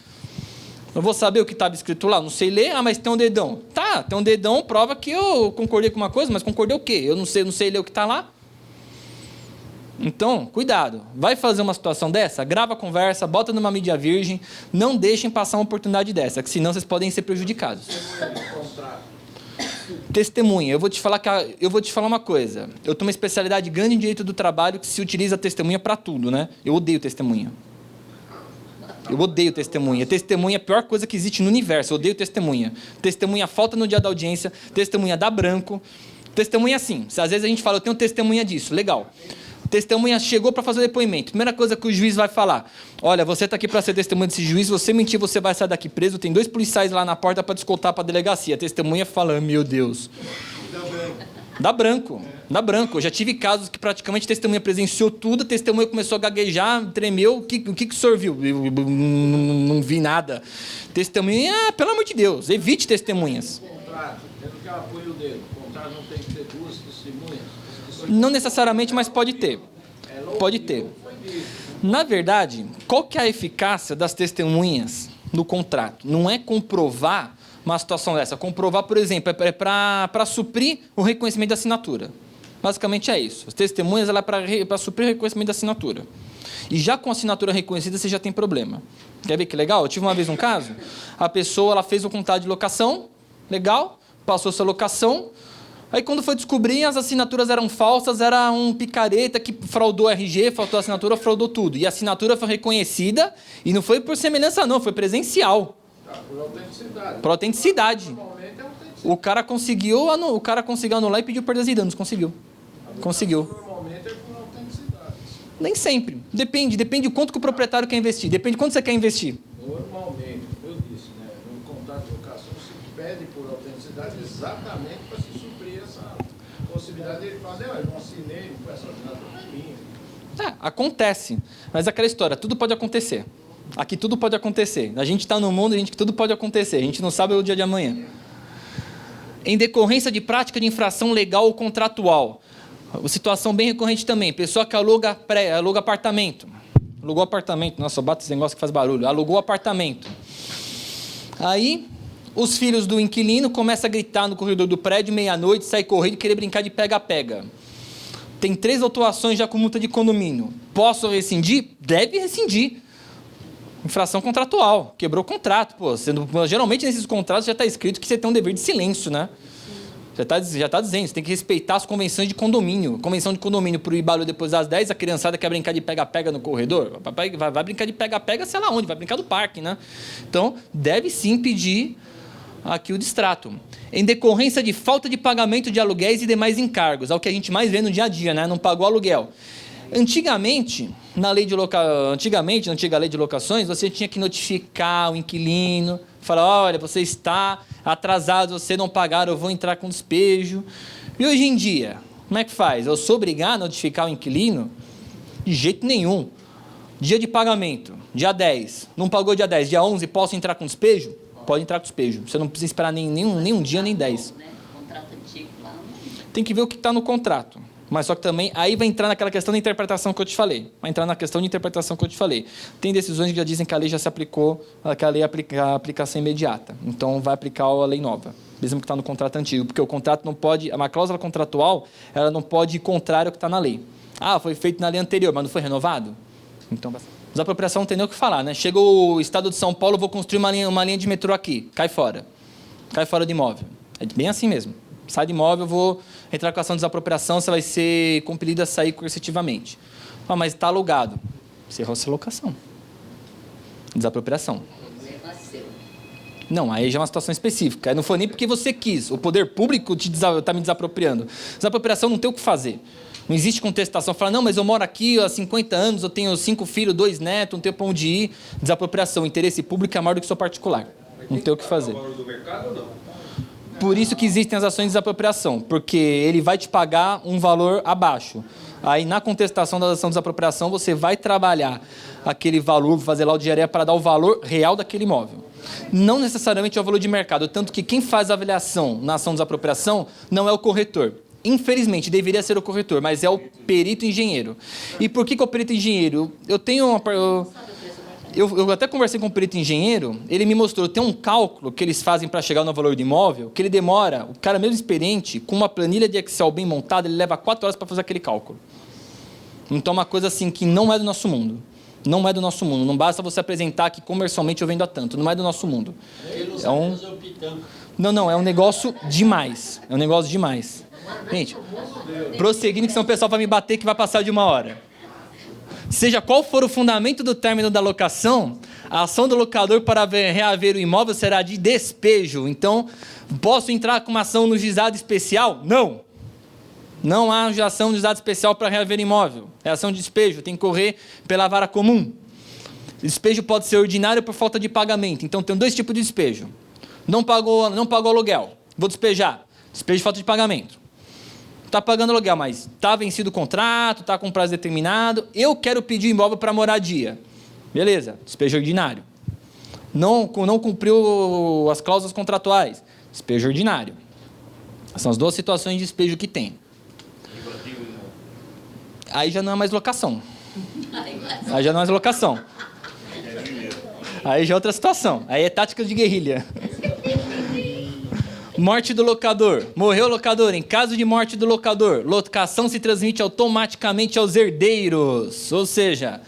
Eu vou saber o que estava escrito lá? Não sei ler, mas tem um dedão. Tá, tem um dedão, prova que eu concordei com uma coisa, mas concordei o quê? Eu não sei ler o que está lá. Então, cuidado. Vai fazer uma situação dessa? Grava a conversa, bota numa mídia virgem, não deixem passar uma oportunidade dessa, que senão vocês podem ser prejudicados. Testemunha. Eu vou te falar uma coisa. Eu tenho uma especialidade grande em direito do trabalho que se utiliza a testemunha para tudo, né? Eu odeio testemunha. Testemunha é a pior coisa que existe no universo. Eu odeio testemunha. Testemunha falta no dia da audiência, testemunha dá branco. Testemunha assim. Às vezes a gente fala, eu tenho testemunha disso. Legal. Testemunha chegou para fazer o depoimento. Primeira coisa que o juiz vai falar: olha, você está aqui para ser testemunha desse juiz, se você mentir, você vai sair daqui preso. Tem 2 policiais lá na porta para te escoltar para a delegacia. A testemunha fala: meu Deus. Dá branco. Eu já tive casos que praticamente a testemunha presenciou tudo, a testemunha começou a gaguejar, tremeu. O que o senhor viu? Eu não vi nada. Testemunha, pelo amor de Deus, evite testemunhas. Contrato, tendo que apoio dele. O contrato não tem que ter 2 testemunhas. Não necessariamente, mas pode ter. Pode ter. Na verdade, qual que é a eficácia das testemunhas no contrato? Não é comprovar uma situação dessa. Comprovar, por exemplo, é para suprir o reconhecimento da assinatura. Basicamente é isso. As testemunhas ela é para suprir o reconhecimento da assinatura. E já com a assinatura reconhecida, você já tem problema. Quer ver que legal? Eu tive uma vez um caso, a pessoa ela fez o contrato de locação, legal, passou sua locação. Aí quando foi descobrir, as assinaturas eram falsas, era um picareta que fraudou RG, fraudou a assinatura, fraudou tudo. E a assinatura foi reconhecida, e não foi por semelhança não, foi presencial. Por autenticidade. Por autenticidade. Normalmente é autenticidade. O cara conseguiu anular e pediu perdas e danos, conseguiu. Normalmente é por autenticidade. Nem sempre. Depende do quanto que o proprietário quer investir. Depende de quanto você quer investir. Normalmente, como eu disse, né, no contrato de locação se pede por autenticidade exatamente para se suprir essa possibilidade dele fazer, eu não assinei com essa assinatura, não é minha. Acontece. Mas aquela história, tudo pode acontecer. Aqui tudo pode acontecer. A gente está no mundo, que tudo pode acontecer. A gente não sabe o dia de amanhã. Em decorrência de prática de infração legal ou contratual. Situação bem recorrente também. Pessoa que aluga apartamento. Alugou apartamento. Nossa, eu bato esse negócio que faz barulho. Alugou apartamento. Aí, os filhos do inquilino começam a gritar no corredor do prédio, meia-noite, sai correndo e querer brincar de pega-pega. Tem 3 autuações já com multa de condomínio. Posso rescindir? Deve rescindir. Infração contratual. Quebrou o contrato. Geralmente, nesses contratos já está escrito que você tem um dever de silêncio, né? Já está dizendo, você tem que respeitar as convenções de condomínio. Convenção de condomínio proíbe barulho depois das 10, a criançada quer brincar de pega-pega no corredor. Vai brincar de pega-pega, sei lá onde, vai brincar do parque, né? Então, deve sim pedir aqui o distrato. Em decorrência de falta de pagamento de aluguéis e demais encargos, é o que a gente mais vê no dia a dia, né? Não pagou aluguel. Antigamente, na antiga lei de locações, você tinha que notificar o inquilino, falar, olha, você está atrasado, você não pagar, eu vou entrar com despejo. E hoje em dia, como é que faz? Eu sou obrigado a notificar o inquilino? De jeito nenhum. Dia de pagamento, dia 10. Não pagou dia 10, dia 11, posso entrar com despejo? Pode entrar com despejo. Você não precisa esperar nem um dia, nem 10. Contrato antigo lá. Tem que ver o que está no contrato. Mas só que também, aí vai entrar naquela questão da interpretação que eu te falei. Tem decisões que já dizem que a lei já se aplicou, que a lei aplica a aplicação imediata. Então, vai aplicar a lei nova, mesmo que está no contrato antigo. Porque o contrato não pode, uma cláusula contratual, ela não pode ir contrário ao que está na lei. Foi feito na lei anterior, mas não foi renovado? Então, desapropriação não tem nem o que falar, né? Chega o Estado de São Paulo, vou construir uma linha de metrô aqui. Cai fora do imóvel. É bem assim mesmo. Sai de imóvel, vou entrar com ação de desapropriação, você vai ser compelido a sair coercitivamente. Mas está alugado. Encerrou essa locação. Desapropriação. Não, aí já é uma situação específica. Aí não foi nem porque você quis. O poder público está me desapropriando. Desapropriação não tem o que fazer. Não existe contestação. Fala, não, mas eu moro aqui há 50 anos, eu tenho 5 filhos, 2 netos, não tenho para onde ir. Desapropriação. O interesse público é maior do que o seu particular. Não tem o que fazer. Por isso que existem as ações de desapropriação, porque ele vai te pagar um valor abaixo. Aí, na contestação da ação de desapropriação, você vai trabalhar aquele valor, fazer lá o engenharia para dar o valor real daquele imóvel. Não necessariamente é o valor de mercado, tanto que quem faz a avaliação na ação de desapropriação não é o corretor. Infelizmente, deveria ser o corretor, mas é o perito engenheiro. E por que é o perito engenheiro? Eu até conversei com o perito engenheiro, ele me mostrou, tem um cálculo que eles fazem para chegar no valor do imóvel, que ele demora, o cara mesmo experiente, com uma planilha de Excel bem montada, ele leva 4 horas para fazer aquele cálculo. Então, é uma coisa assim que não é do nosso mundo. Não é do nosso mundo. Não basta você apresentar que comercialmente eu vendo a tanto. Não é do nosso mundo. Não, é um negócio demais. É um negócio demais. Gente, prosseguindo, que senão o pessoal vai me bater que vai passar de 1 hora. Seja qual for o fundamento do término da locação, a ação do locador para reaver o imóvel será de despejo. Então, posso entrar com uma ação no juizado especial? Não. Não há ação no juizado especial para reaver imóvel. É ação de despejo, tem que correr pela vara comum. Despejo pode ser ordinário por falta de pagamento. Então, tem 2 tipos de despejo. Não pagou aluguel, vou despejar. Despejo de falta de pagamento. Está pagando aluguel, mas está vencido o contrato, está com prazo determinado. Eu quero pedir o imóvel para moradia. Beleza, despejo ordinário. Não cumpriu as cláusulas contratuais. Despejo ordinário. São as 2 situações de despejo que tem. Aí já não é mais locação. Aí já não é mais locação. Aí já é outra situação. Aí é tática de guerrilha. Morte do locador. Morreu o locador. Em caso de morte do locador, locação se transmite automaticamente aos herdeiros. Ou seja,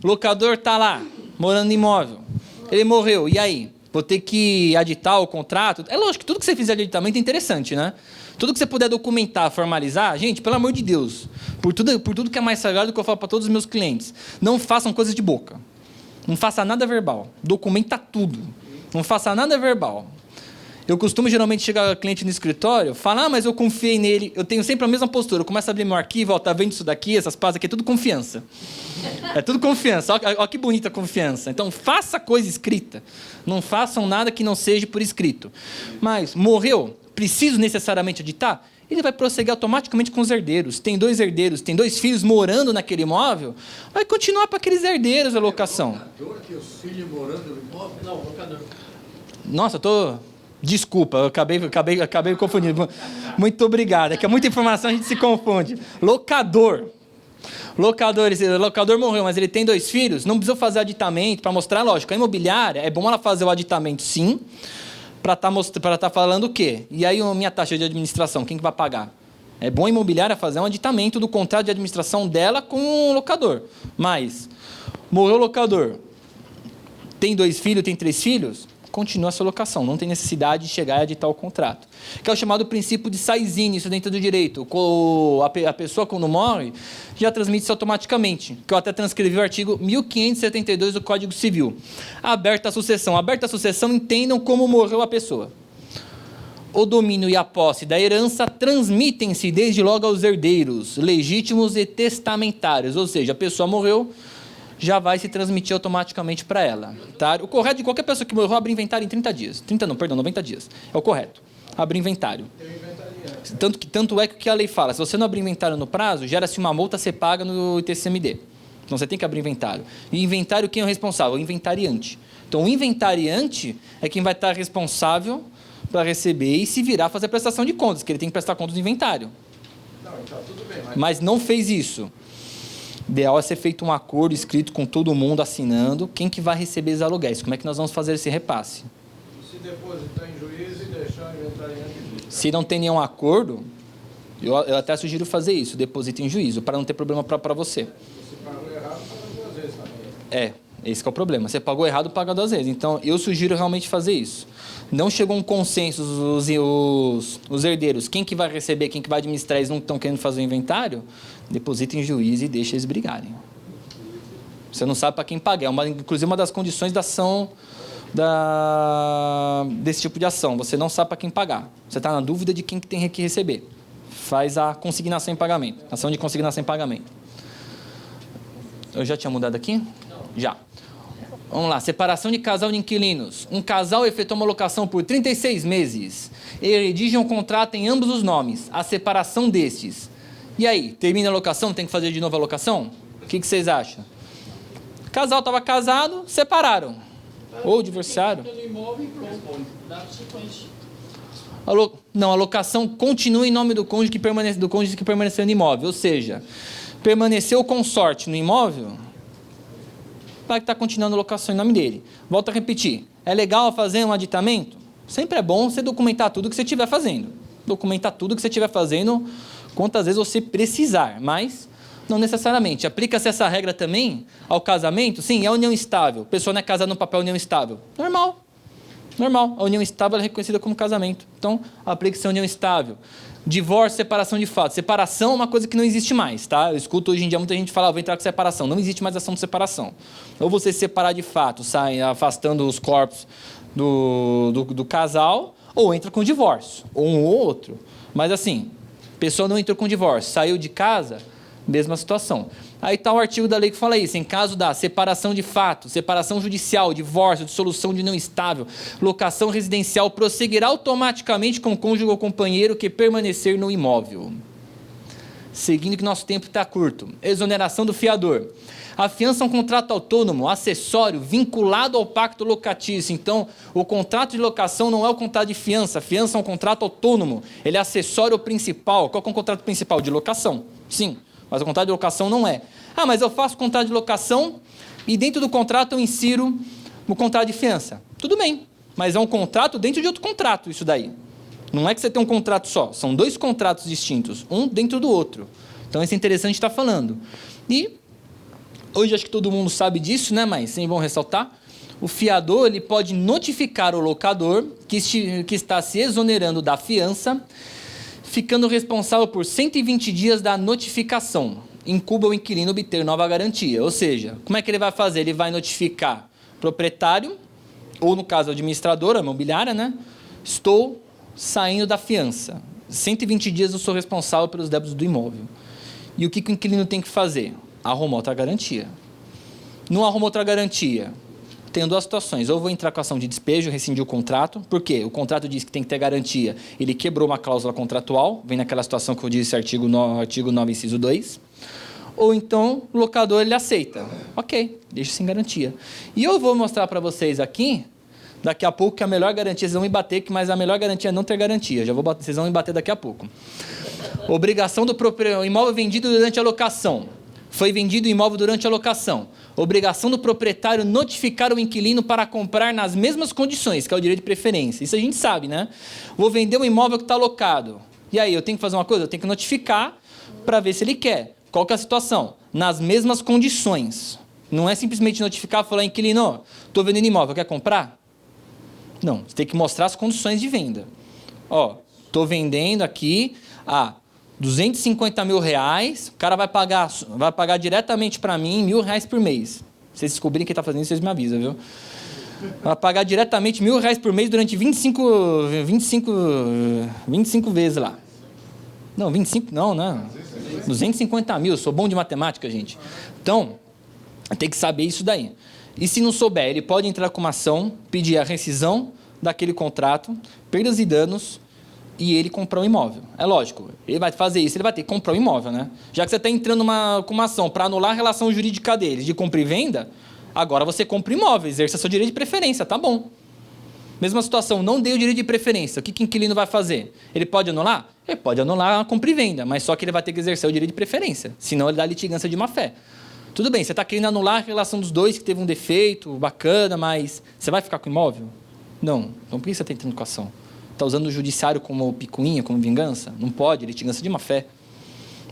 o locador está lá, morando no imóvel. Ele morreu. E aí? Vou ter que aditar o contrato? É lógico que tudo que você fizer de aditamento é interessante, né? Tudo que você puder documentar, formalizar, gente, pelo amor de Deus, por tudo que é mais sagrado que eu falo para todos os meus clientes, não façam coisas de boca. Não faça nada verbal. Documenta tudo. Não faça nada verbal. Eu costumo geralmente chegar cliente no escritório, falar, mas eu confiei nele, eu tenho sempre a mesma postura, eu começo a abrir meu arquivo, ó, tá vendo isso daqui, essas pastas aqui, é tudo confiança. É tudo confiança, ó que bonita confiança. Então, faça coisa escrita. Não façam nada que não seja por escrito. Mas, morreu, preciso necessariamente editar? Ele vai prosseguir automaticamente com os herdeiros. Tem 2 herdeiros, tem 2 filhos morando naquele imóvel, vai continuar para aqueles herdeiros a locação. Locador que os filhos morando no imóvel? Não, locador. Nossa, Desculpa, eu acabei confundindo. Muito obrigado. É que é muita informação, a gente se confunde. Locador. Locador morreu, mas ele tem 2 filhos, não precisa fazer aditamento para mostrar, lógico, a imobiliária, é bom ela fazer o aditamento sim, para tá falando o quê? E aí a minha taxa de administração, quem que vai pagar? É bom a imobiliária fazer um aditamento do contrato de administração dela com o locador. Mas, morreu o locador, tem 2 filhos, tem 3 filhos, continua a sua locação, não tem necessidade de chegar e editar o contrato. Que é o chamado princípio de Saizine, isso dentro do direito. A pessoa, quando morre, já transmite-se automaticamente, que eu até transcrevi o artigo 1572 do Código Civil. Aberta a sucessão. Aberta a sucessão, entendam como morreu a pessoa. O domínio e a posse da herança transmitem-se desde logo aos herdeiros, legítimos e testamentários, ou seja, a pessoa morreu, já vai se transmitir automaticamente para ela. Tá? O correto de qualquer pessoa que morreu, abre inventário em 30 dias. 90 dias. É o correto. Abre inventário. Tanto é que o que a lei fala, se você não abrir inventário no prazo, gera-se uma multa a ser paga no ITCMD. Então você tem que abrir inventário. E inventário, quem é o responsável? O inventariante. Então o inventariante é quem vai estar responsável para receber e se virar fazer a prestação de contas, que ele tem que prestar contas do inventário. Não, então, tudo bem, mas não fez isso. Ideal é ser feito um acordo escrito com todo mundo assinando quem que vai receber os aluguéis, como é que nós vamos fazer esse repasse. Se depositar em juiz e deixar o inventariante... Se não tem nenhum acordo, eu até sugiro fazer isso, deposita em juízo, para não ter problema para você. Se pagou errado, paga 2 vezes também. Esse que é o problema. Você pagou errado, paga 2 vezes. Então, eu sugiro realmente fazer isso. Não chegou um consenso, os herdeiros, quem que vai receber, quem que vai administrar, eles não estão querendo fazer o inventário, deposita em juízo e deixa eles brigarem. Você não sabe para quem pagar. Inclusive, uma das condições da ação, desse tipo de ação. Você não sabe para quem pagar. Você está na dúvida de quem que tem que receber. Faz a consignação em pagamento. Ação de consignação em pagamento. Eu já tinha mudado aqui? Não. Já. Vamos lá. Separação de casal de inquilinos. Um casal efetua uma locação por 36 meses. Ele redige um contrato em ambos os nomes. A separação destes. E aí? Termina a locação? Tem que fazer de novo a locação? O que vocês acham? O casal estava casado, separaram. Ou divorciaram. Não, a locação continua em nome do cônjuge que permaneceu no imóvel. Ou seja, permaneceu o consorte no imóvel, vai estar continuando a locação em nome dele. Volto a repetir. É legal fazer um aditamento? Sempre é bom você documentar tudo que você estiver fazendo. Documentar tudo que você estiver fazendo, quantas vezes você precisar, mas não necessariamente. Aplica-se essa regra também ao casamento? Sim, é união estável. A pessoa não é casada no papel união estável. Normal. A união estável é reconhecida como casamento. Então, aplica-se a união estável. Divórcio, separação de fato. Separação é uma coisa que não existe mais, tá? Eu escuto hoje em dia muita gente falar, vou entrar com separação. Não existe mais ação de separação. Ou você se separar de fato, sai afastando os corpos do casal, ou entra com divórcio. Ou um ou outro. Mas assim, a pessoa não entrou com divórcio, saiu de casa, mesma situação. Aí está o artigo da lei que fala isso. Em caso da separação de fato, separação judicial, divórcio, dissolução de união estável, locação residencial, prosseguirá automaticamente com o cônjuge ou companheiro que permanecer no imóvel. Seguindo que nosso tempo está curto. Exoneração do fiador. A fiança é um contrato autônomo, acessório, vinculado ao pacto locatício. Então, o contrato de locação não é o contrato de fiança. A fiança é um contrato autônomo. Ele é acessório principal. Qual é o contrato principal? De locação. Sim. Mas o contrato de locação não é. Ah, mas eu faço contrato de locação e dentro do contrato eu insiro o contrato de fiança. Tudo bem, mas é um contrato dentro de outro contrato isso daí. Não é que você tem um contrato só, são dois contratos distintos, um dentro do outro. Então isso é interessante estar falando. E hoje acho que todo mundo sabe disso, né? Mas sem bom ressaltar, o fiador ele pode notificar o locador que está se exonerando da fiança, ficando responsável por 120 dias da notificação. Incumbe o inquilino obter nova garantia. Ou seja, como é que ele vai fazer? Ele vai notificar o proprietário, ou no caso a administradora, a imobiliária, né? Estou saindo da fiança. 120 dias eu sou responsável pelos débitos do imóvel. E o que o inquilino tem que fazer? Arrumar outra garantia. Não arruma outra garantia. Tem duas situações. Ou vou entrar com ação de despejo, rescindir o contrato. Por quê? O contrato diz que tem que ter garantia. Ele quebrou uma cláusula contratual. Vem naquela situação que eu disse, artigo 9, inciso 2. Ou então, o locador ele aceita. Ok, deixa sem garantia. E eu vou mostrar para vocês aqui, daqui a pouco, que a melhor garantia, vocês vão me bater, mas a melhor garantia é não ter garantia. Vocês vão me bater daqui a pouco. Obrigação do proprietário. Imóvel vendido durante a locação. Foi vendido o imóvel durante a locação. Obrigação do proprietário notificar o inquilino para comprar nas mesmas condições, que é o direito de preferência. Isso a gente sabe, né? Vou vender um imóvel que está alocado. E aí, eu tenho que fazer uma coisa? Eu tenho que notificar para ver se ele quer. Qual que é a situação? Nas mesmas condições. Não é simplesmente notificar e falar, inquilino, estou vendendo imóvel, quer comprar? Não, você tem que mostrar as condições de venda. Ó, estou vendendo aqui a R$250 mil, o cara vai pagar diretamente para mim R$1.000 por mês. Se vocês descobrirem quem está fazendo isso, vocês me avisam, viu? Vai pagar diretamente R$1.000 por mês durante 25 vezes lá. Não, 25 não, né? 250 mil, sou bom de matemática, gente. Então, tem que saber isso daí. E se não souber, ele pode entrar com uma ação, pedir a rescisão daquele contrato, perdas e danos, e ele comprar um imóvel. É lógico, ele vai fazer isso, ele vai ter que comprar um imóvel, né? Já que você está entrando com uma ação para anular a relação jurídica deles de compra e venda, agora você compra imóvel, exerça seu direito de preferência, tá bom. Mesma situação, não dei o direito de preferência, o que o inquilino vai fazer? Ele pode anular? Ele pode anular a compra e venda, mas só que ele vai ter que exercer o direito de preferência, senão ele dá litigância de má-fé. Tudo bem, você está querendo anular a relação dos dois que teve um defeito, bacana, mas você vai ficar com o imóvel? Não. Então por que você está entrando com a ação? Está usando o judiciário como picuinha, como vingança? Não pode, litigância de má-fé.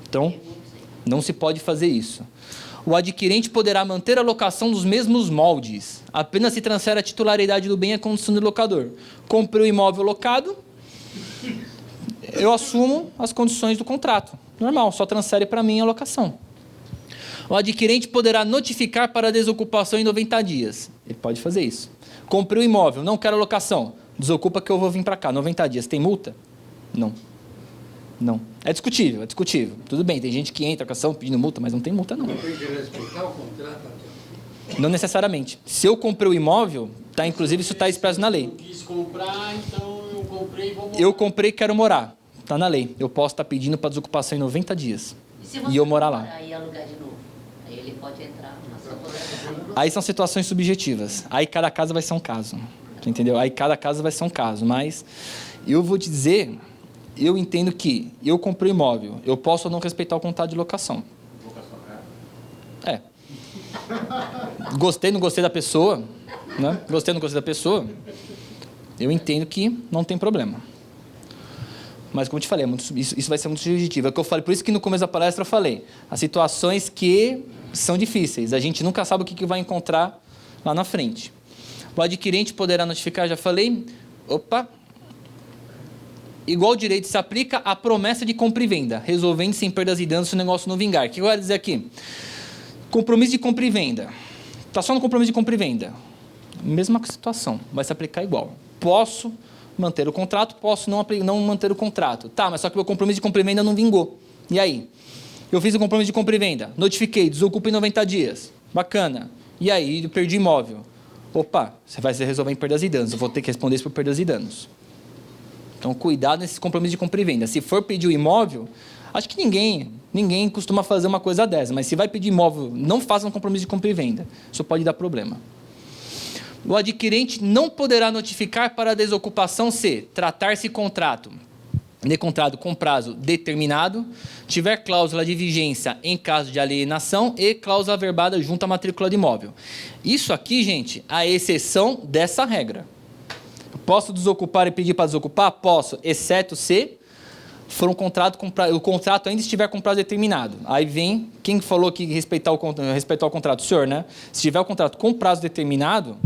Então, não se pode fazer isso. O adquirente poderá manter a locação dos mesmos moldes. Apenas se transfere a titularidade do bem à condição do locador. Comprei o imóvel locado, eu assumo as condições do contrato. Normal, só transfere para mim a locação. O adquirente poderá notificar para desocupação em 90 dias. Ele pode fazer isso. Comprei o imóvel, não quero locação. Desocupa que eu vou vir para cá. 90 dias. Tem multa? Não. Não. É discutível, é discutível. Tudo bem, tem gente que entra com ação pedindo multa, mas não tem multa, não. Tem que respeitar o contrato? Não necessariamente. Se eu comprei o imóvel, tá, inclusive isso está expresso na lei. Eu quis comprar, então eu comprei e vou morar. Eu comprei e quero morar. Está na lei. Eu posso estar pedindo para desocupação em 90 dias. E eu morar lá. Aí alugar de novo. Aí ele pode entrar na sua propriedade. Aí são situações subjetivas. Aí cada caso vai ser um caso. Entendeu? Aí cada caso vai ser um caso. Mas eu vou te dizer, eu entendo que eu comprei imóvel, eu posso ou não respeitar o contrato de locação. É. Gostei, não gostei da pessoa, né? Gostei, não gostei da pessoa, eu entendo que não tem problema. Mas, como eu te falei, isso vai ser muito subjetivo. É o que eu falei, por isso que no começo da palestra eu falei, as situações que são difíceis, a gente nunca sabe o que vai encontrar lá na frente. O adquirente poderá notificar, já falei, igual direito se aplica à promessa de compra e venda, resolvendo sem perdas e danos se o negócio não vingar. O que eu quero dizer aqui? Compromisso de compra e venda. Está só no compromisso de compra e venda. Mesma situação, vai se aplicar igual. Posso manter o contrato, posso não manter o contrato. Tá, mas só que o meu compromisso de compra e venda não vingou. E aí? Eu fiz o compromisso de compra e venda, notifiquei, desocupo em 90 dias. Bacana. E aí, eu perdi imóvel. Você vai se resolver em perdas e danos. Eu vou ter que responder isso por perdas e danos. Então, cuidado nesse compromisso de compra e venda. Se for pedir o imóvel, acho que ninguém costuma fazer uma coisa dessa, mas se vai pedir imóvel, não faça um compromisso de compra e venda. Isso pode dar problema. O adquirente não poderá notificar para a desocupação se tratar-se de contrato com prazo determinado, tiver cláusula de vigência em caso de alienação e cláusula averbada junto à matrícula de imóvel. Isso aqui, gente, a exceção dessa regra. Posso desocupar e pedir para desocupar? Posso, exceto se for um contrato o contrato ainda estiver com prazo determinado. Aí vem, quem falou que respeitar o contrato? O senhor, né? Se tiver o contrato com prazo determinado,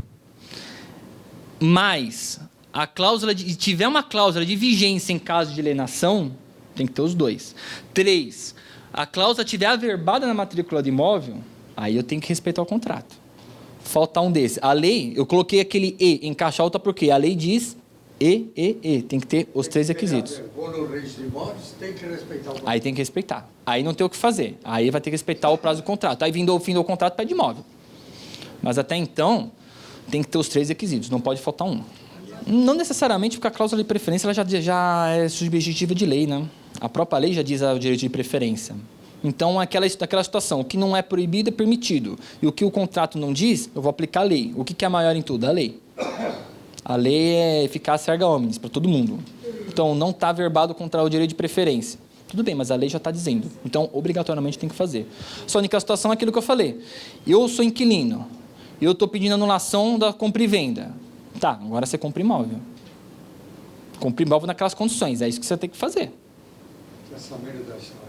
mas tiver uma cláusula de vigência em caso de alienação, tem que ter os dois. 3, a cláusula estiver averbada na matrícula de imóvel, aí eu tenho que respeitar o contrato. Falta um desses. A lei, eu coloquei aquele E em caixa alta porque a lei diz E. Tem que ter os 3 requisitos. Quando o registro de imóveis, tem que respeitar o contrato. Aí tem que respeitar. Aí não tem o que fazer. Aí vai ter que respeitar o prazo do contrato. Aí vindo o fim do contrato, pede imóvel. Mas até então, tem que ter os 3 requisitos. Não pode faltar um. Não necessariamente porque a cláusula de preferência ela já é subjetiva de lei, né? A própria lei já diz o direito de preferência. Então, aquela situação, o que não é proibido é permitido. E o que o contrato não diz, eu vou aplicar a lei. O que é maior em tudo? A lei. A lei é eficácia erga omnes para todo mundo. Então, não está averbado contra o direito de preferência. Tudo bem, mas a lei já está dizendo. Então, obrigatoriamente tem que fazer. Só a única situação é aquilo que eu falei. Eu sou inquilino. Eu estou pedindo anulação da compra e venda. Tá, agora você compra imóvel. Compra imóvel naquelas condições. É isso que você tem que fazer. Quer saber da história?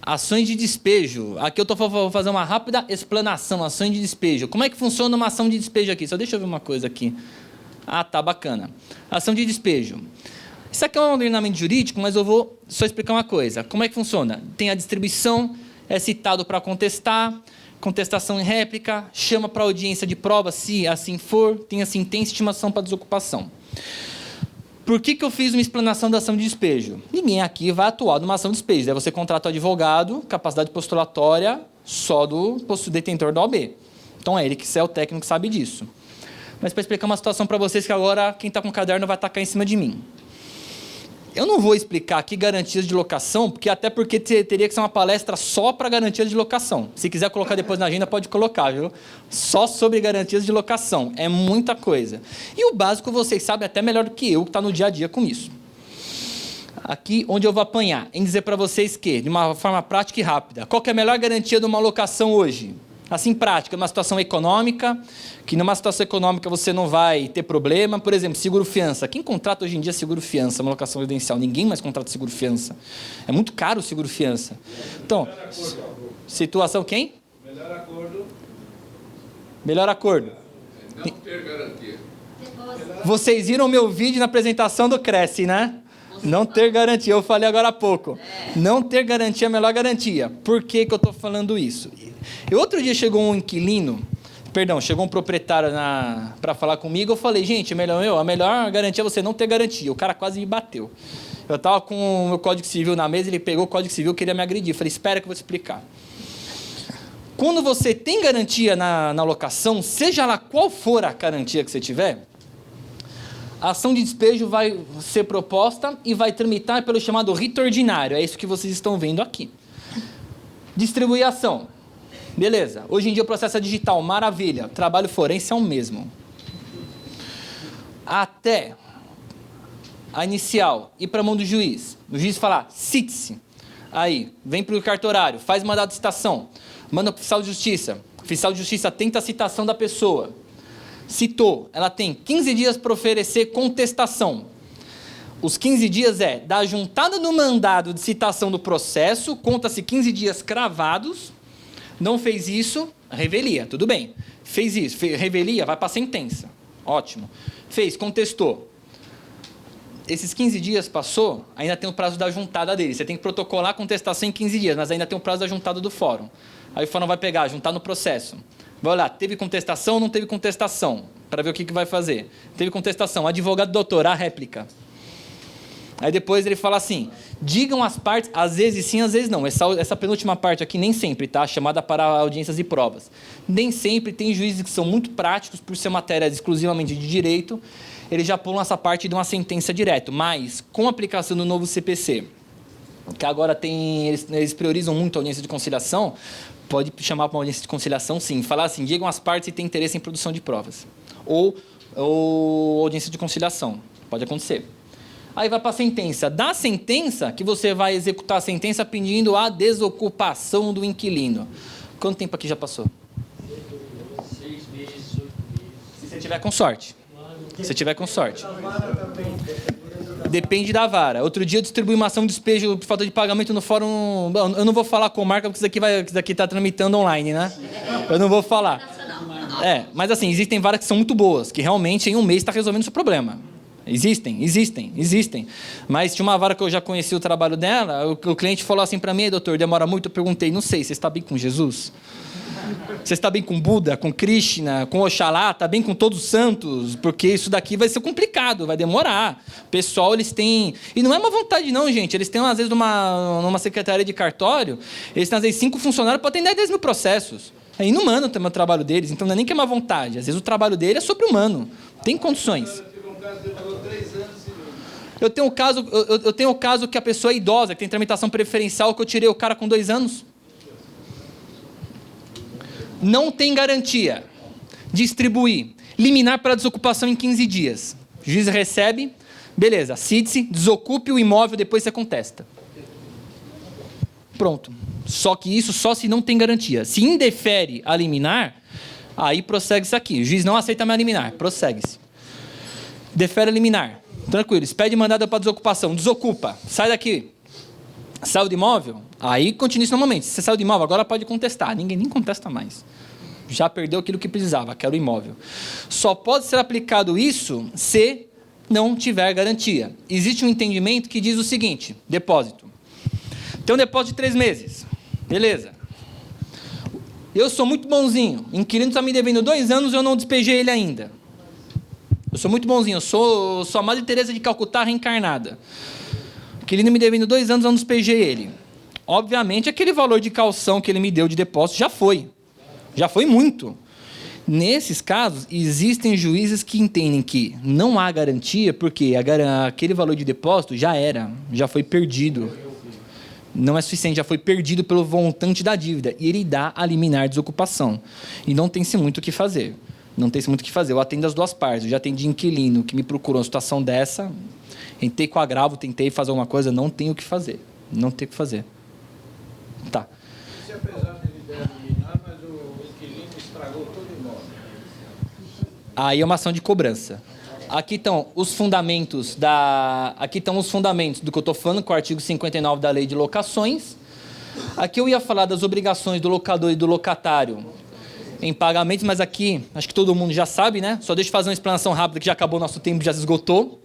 Ações de despejo. Aqui eu vou fazer uma rápida explanação. Ações de despejo. Como é que funciona uma ação de despejo aqui? Só deixa eu ver uma coisa aqui. Ah, tá, bacana. Ação de despejo. Isso aqui é um ordenamento jurídico, mas eu vou só explicar uma coisa. Como é que funciona? Tem a distribuição, é citado para contestar, contestação em réplica, chama para audiência de prova, se assim for, tem a sentença e estimação para desocupação. Por que eu fiz uma explanação da ação de despejo? Ninguém aqui vai atuar numa ação de despejo. Daí você contrata o advogado, capacidade postulatória só do detentor da OAB. Então é ele que é o técnico que sabe disso. Mas para explicar uma situação para vocês que agora quem está com o caderno vai atacar em cima de mim. Eu não vou explicar aqui garantias de locação, até porque teria que ser uma palestra só para garantias de locação. Se quiser colocar depois na agenda, pode colocar, viu? Só sobre garantias de locação. É muita coisa. E o básico vocês sabem até melhor do que eu, que está no dia a dia com isso. Aqui, onde eu vou apanhar, em dizer para vocês que, de uma forma prática e rápida, qual que é a melhor garantia de uma locação hoje? Assim, prática, numa situação econômica, que numa situação econômica você não vai ter problema. Por exemplo, seguro-fiança. Quem contrata hoje em dia seguro-fiança, uma locação residencial? Ninguém mais contrata seguro-fiança. É muito caro o seguro-fiança. Então, situação quem? Melhor acordo. Melhor acordo. Não ter garantia. Vocês viram meu vídeo na apresentação do Cresce, né? Não ter garantia, eu falei agora há pouco. Não ter garantia é a melhor garantia. Por que que eu estou falando isso? E outro dia chegou um inquilino, chegou um proprietário para falar comigo, eu falei, gente, a melhor garantia é você não ter garantia. O cara quase me bateu. Eu estava com o meu Código Civil na mesa, ele pegou o Código Civil e queria me agredir. Eu falei, espera que eu vou te explicar. Quando você tem garantia na locação, seja lá qual for a garantia que você tiver, a ação de despejo vai ser proposta e vai tramitar pelo chamado rito ordinário. É isso que vocês estão vendo aqui. Distribuir a ação. Beleza. Hoje em dia o processo é digital. Maravilha. Trabalho forense é o mesmo. Até a inicial ir para a mão do juiz. O juiz falar, cite-se. Aí, vem para o cartorário, faz mandado de citação. Manda para o oficial de justiça. O oficial de justiça tenta a citação da pessoa. Citou, ela tem 15 dias para oferecer contestação. Os 15 dias é da juntada do mandado de citação do processo, conta-se 15 dias cravados, não fez isso, revelia, tudo bem. Fez isso, revelia, vai para a sentença. Ótimo. Fez, contestou. Esses 15 dias passou, ainda tem o prazo da juntada dele. Você tem que protocolar a contestação em 15 dias, mas ainda tem o prazo da juntada do fórum. Aí o fórum vai pegar, juntar no processo. Vai olhar, teve contestação ou não teve contestação? Para ver o que vai fazer. Teve contestação, advogado doutor, a réplica. Aí depois ele fala assim, digam as partes, às vezes sim, às vezes não. Essa penúltima parte aqui nem sempre, tá? Chamada para audiências e provas. Nem sempre, tem juízes que são muito práticos, por ser matéria exclusivamente de direito, eles já pulam essa parte de uma sentença direto. Mas, com a aplicação do novo CPC, que agora eles priorizam muito a audiência de conciliação, pode chamar para uma audiência de conciliação, sim. Falar assim, digam as partes se tem interesse em produção de provas. Ou audiência de conciliação. Pode acontecer. Aí vai para a sentença. Da sentença, que você vai executar a sentença pedindo a desocupação do inquilino. Quanto tempo aqui já passou? 6 meses, 8 meses. Se você tiver com sorte. Se tiver com sorte. Depende da vara. Outro dia eu distribuí uma ação de despejo por falta de pagamento no fórum. Eu não vou falar com marca, porque isso daqui está tramitando online, né? Eu não vou falar. Mas assim, existem varas que são muito boas, que realmente em um mês está resolvendo o seu problema. Existem. Mas tinha uma vara que eu já conheci o trabalho dela, o cliente falou assim para mim, doutor, demora muito? Eu perguntei, não sei, você está bem com Jesus? Você está bem com Buda, com Krishna, com Oxalá, está bem com todos os santos? Porque isso daqui vai ser complicado, vai demorar. O pessoal, eles têm... E não é uma vontade não, gente. Eles têm, às vezes, numa secretaria de cartório, eles têm, às vezes, 5 funcionários para atender 10 mil processos. É inumano o trabalho deles, então não é nem que é uma vontade. Às vezes o trabalho dele é sobre-humano. Tem condições. Eu tenho o caso que a pessoa é idosa, que tem tramitação preferencial, que eu tirei o cara com 2 anos. Não tem garantia. Distribuir. Liminar para desocupação em 15 dias. O juiz recebe, beleza, cite-se, desocupe o imóvel, depois você contesta. Pronto. Só que isso só se não tem garantia. Se indefere a liminar, aí prossegue-se aqui. O juiz não aceita mais liminar, prossegue-se. Defere a liminar. Tranquilo, expede mandado para desocupação. Desocupa, sai daqui. Saiu do imóvel? Aí continua isso normalmente. Se você saiu do imóvel, agora pode contestar. Ninguém nem contesta mais. Já perdeu aquilo que precisava, que era o imóvel. Só pode ser aplicado isso se não tiver garantia. Existe um entendimento que diz o seguinte, depósito. Tem um depósito de 3 meses. Beleza. Eu sou muito bonzinho. O inquilino está me devendo 2 anos e eu não despejei ele ainda. Eu sou muito bonzinho. Eu sou a Madre Teresa de Calcutá reencarnada. O inquilino me devendo 2 anos, eu não despejei ele. Obviamente, aquele valor de caução que ele me deu de depósito já foi. Já foi muito. Nesses casos, existem juízes que entendem que não há garantia porque aquele valor de depósito já foi perdido. Não é suficiente, já foi perdido pelo montante da dívida. E ele dá a liminar de desocupação. E não tem-se muito o que fazer. Eu atendo as 2 partes. Eu já atendi inquilino que me procurou uma situação dessa. Entrei com agravo, tentei fazer alguma coisa, não tenho o que fazer. Tá. Se apesar de ele der liminar, mas o inquilino estragou todo o imóvel. Aí é uma ação de cobrança. Aqui estão os fundamentos do que eu estou falando, com o artigo 59 da Lei de Locações. Aqui eu ia falar das obrigações do locador e do locatário em pagamentos, mas aqui acho que todo mundo já sabe, né? Só deixa eu fazer uma explanação rápida que já acabou o nosso tempo, já se esgotou.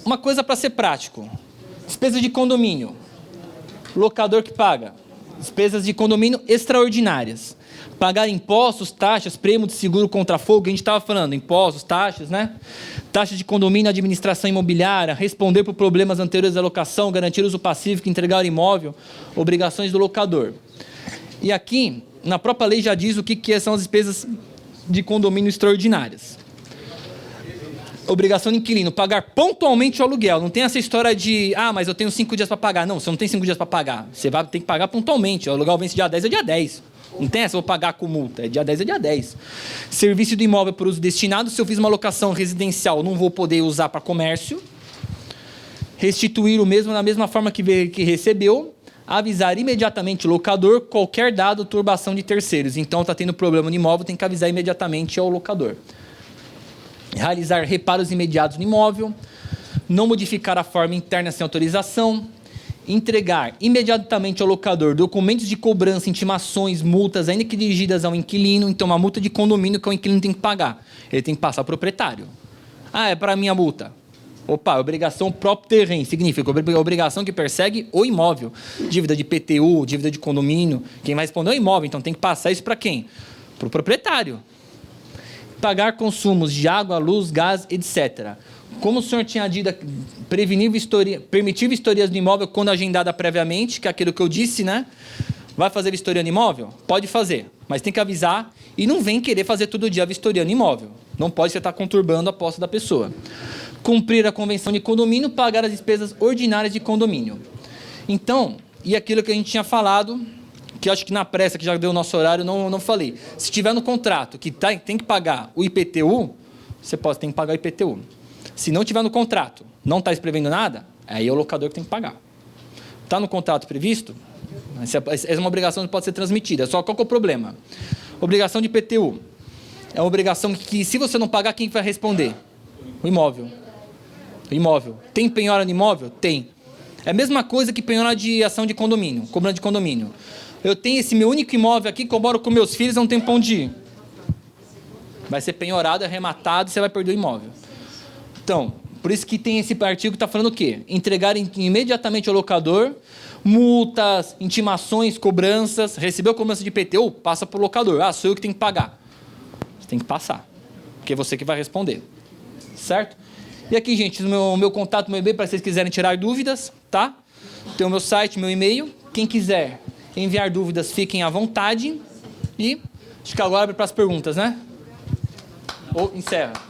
Uma coisa para ser prático. Despesas de condomínio. Locador que paga. Despesas de condomínio extraordinárias. Pagar impostos, taxas, prêmio de seguro contra fogo, que a gente estava falando, impostos, taxas, né? Taxas de condomínio, administração imobiliária, responder por problemas anteriores à locação, garantir uso pacífico, entregar o imóvel, obrigações do locador. E aqui, na própria lei já diz o que são as despesas de condomínio extraordinárias. Obrigação do inquilino, pagar pontualmente o aluguel. Não tem essa história de, mas eu tenho 5 dias para pagar. Não, você não tem 5 dias para pagar. Você vai ter que pagar pontualmente. O aluguel vence dia 10, é dia 10. Não tem essa, eu vou pagar com multa. É dia 10, é dia 10. Serviço do imóvel por uso destinado. Se eu fiz uma locação residencial, não vou poder usar para comércio. Restituir o mesmo na mesma forma que recebeu. Avisar imediatamente o locador qualquer dado ou turbação de terceiros. Então, está tendo problema no imóvel, tem que avisar imediatamente ao locador. Realizar reparos imediatos no imóvel. Não modificar a forma interna sem autorização. Entregar imediatamente ao locador documentos de cobrança, intimações, multas, ainda que dirigidas ao inquilino. Então, uma multa de condomínio que o inquilino tem que pagar. Ele tem que passar ao proprietário. É para mim a multa. Opa, obrigação próprio terreno. Significa obrigação que persegue o imóvel. Dívida de IPTU, dívida de condomínio. Quem vai responder é o imóvel. Então, tem que passar isso para quem? Para o proprietário. Pagar consumos de água, luz, gás, etc. Como o senhor tinha dito, permitir vistorias do imóvel quando agendada previamente, que é aquilo que eu disse, né? Vai fazer vistoria no imóvel? Pode fazer, mas tem que avisar e não vem querer fazer todo dia a vistoria no imóvel. Não pode você estar conturbando a posse da pessoa. Cumprir a convenção de condomínio, pagar as despesas ordinárias de condomínio. Então, e aquilo que a gente tinha falado, que eu acho que na pressa, que já deu o nosso horário, não falei. Se tiver no contrato que tem que pagar o IPTU, você tem que pagar o IPTU. Se não tiver no contrato, não está prevendo nada, aí é o locador que tem que pagar. Está no contrato previsto? Essa é uma obrigação que pode ser transmitida. Só qual que é o problema? Obrigação de IPTU. É uma obrigação que, se você não pagar, quem vai responder? O imóvel. O imóvel. Tem penhora no imóvel? Tem. É a mesma coisa que penhora de ação de condomínio, cobrança de condomínio. Eu tenho esse meu único imóvel aqui que eu moro com meus filhos, não tem pra onde ir. Vai ser penhorado, arrematado e você vai perder o imóvel. Então, por isso que tem esse artigo que está falando o quê? Entregar imediatamente ao locador, multas, intimações, cobranças. Recebeu cobrança de IPTU? Passa para o locador. Sou eu que tenho que pagar. Você tem que passar, porque é você que vai responder. Certo? E aqui, gente, o meu contato, meu e-mail, para vocês quiserem tirar dúvidas, tá? Tem o meu site, meu e-mail. Quem quiser enviar dúvidas, fiquem à vontade. E acho que agora abre para as perguntas, né? Ou encerra.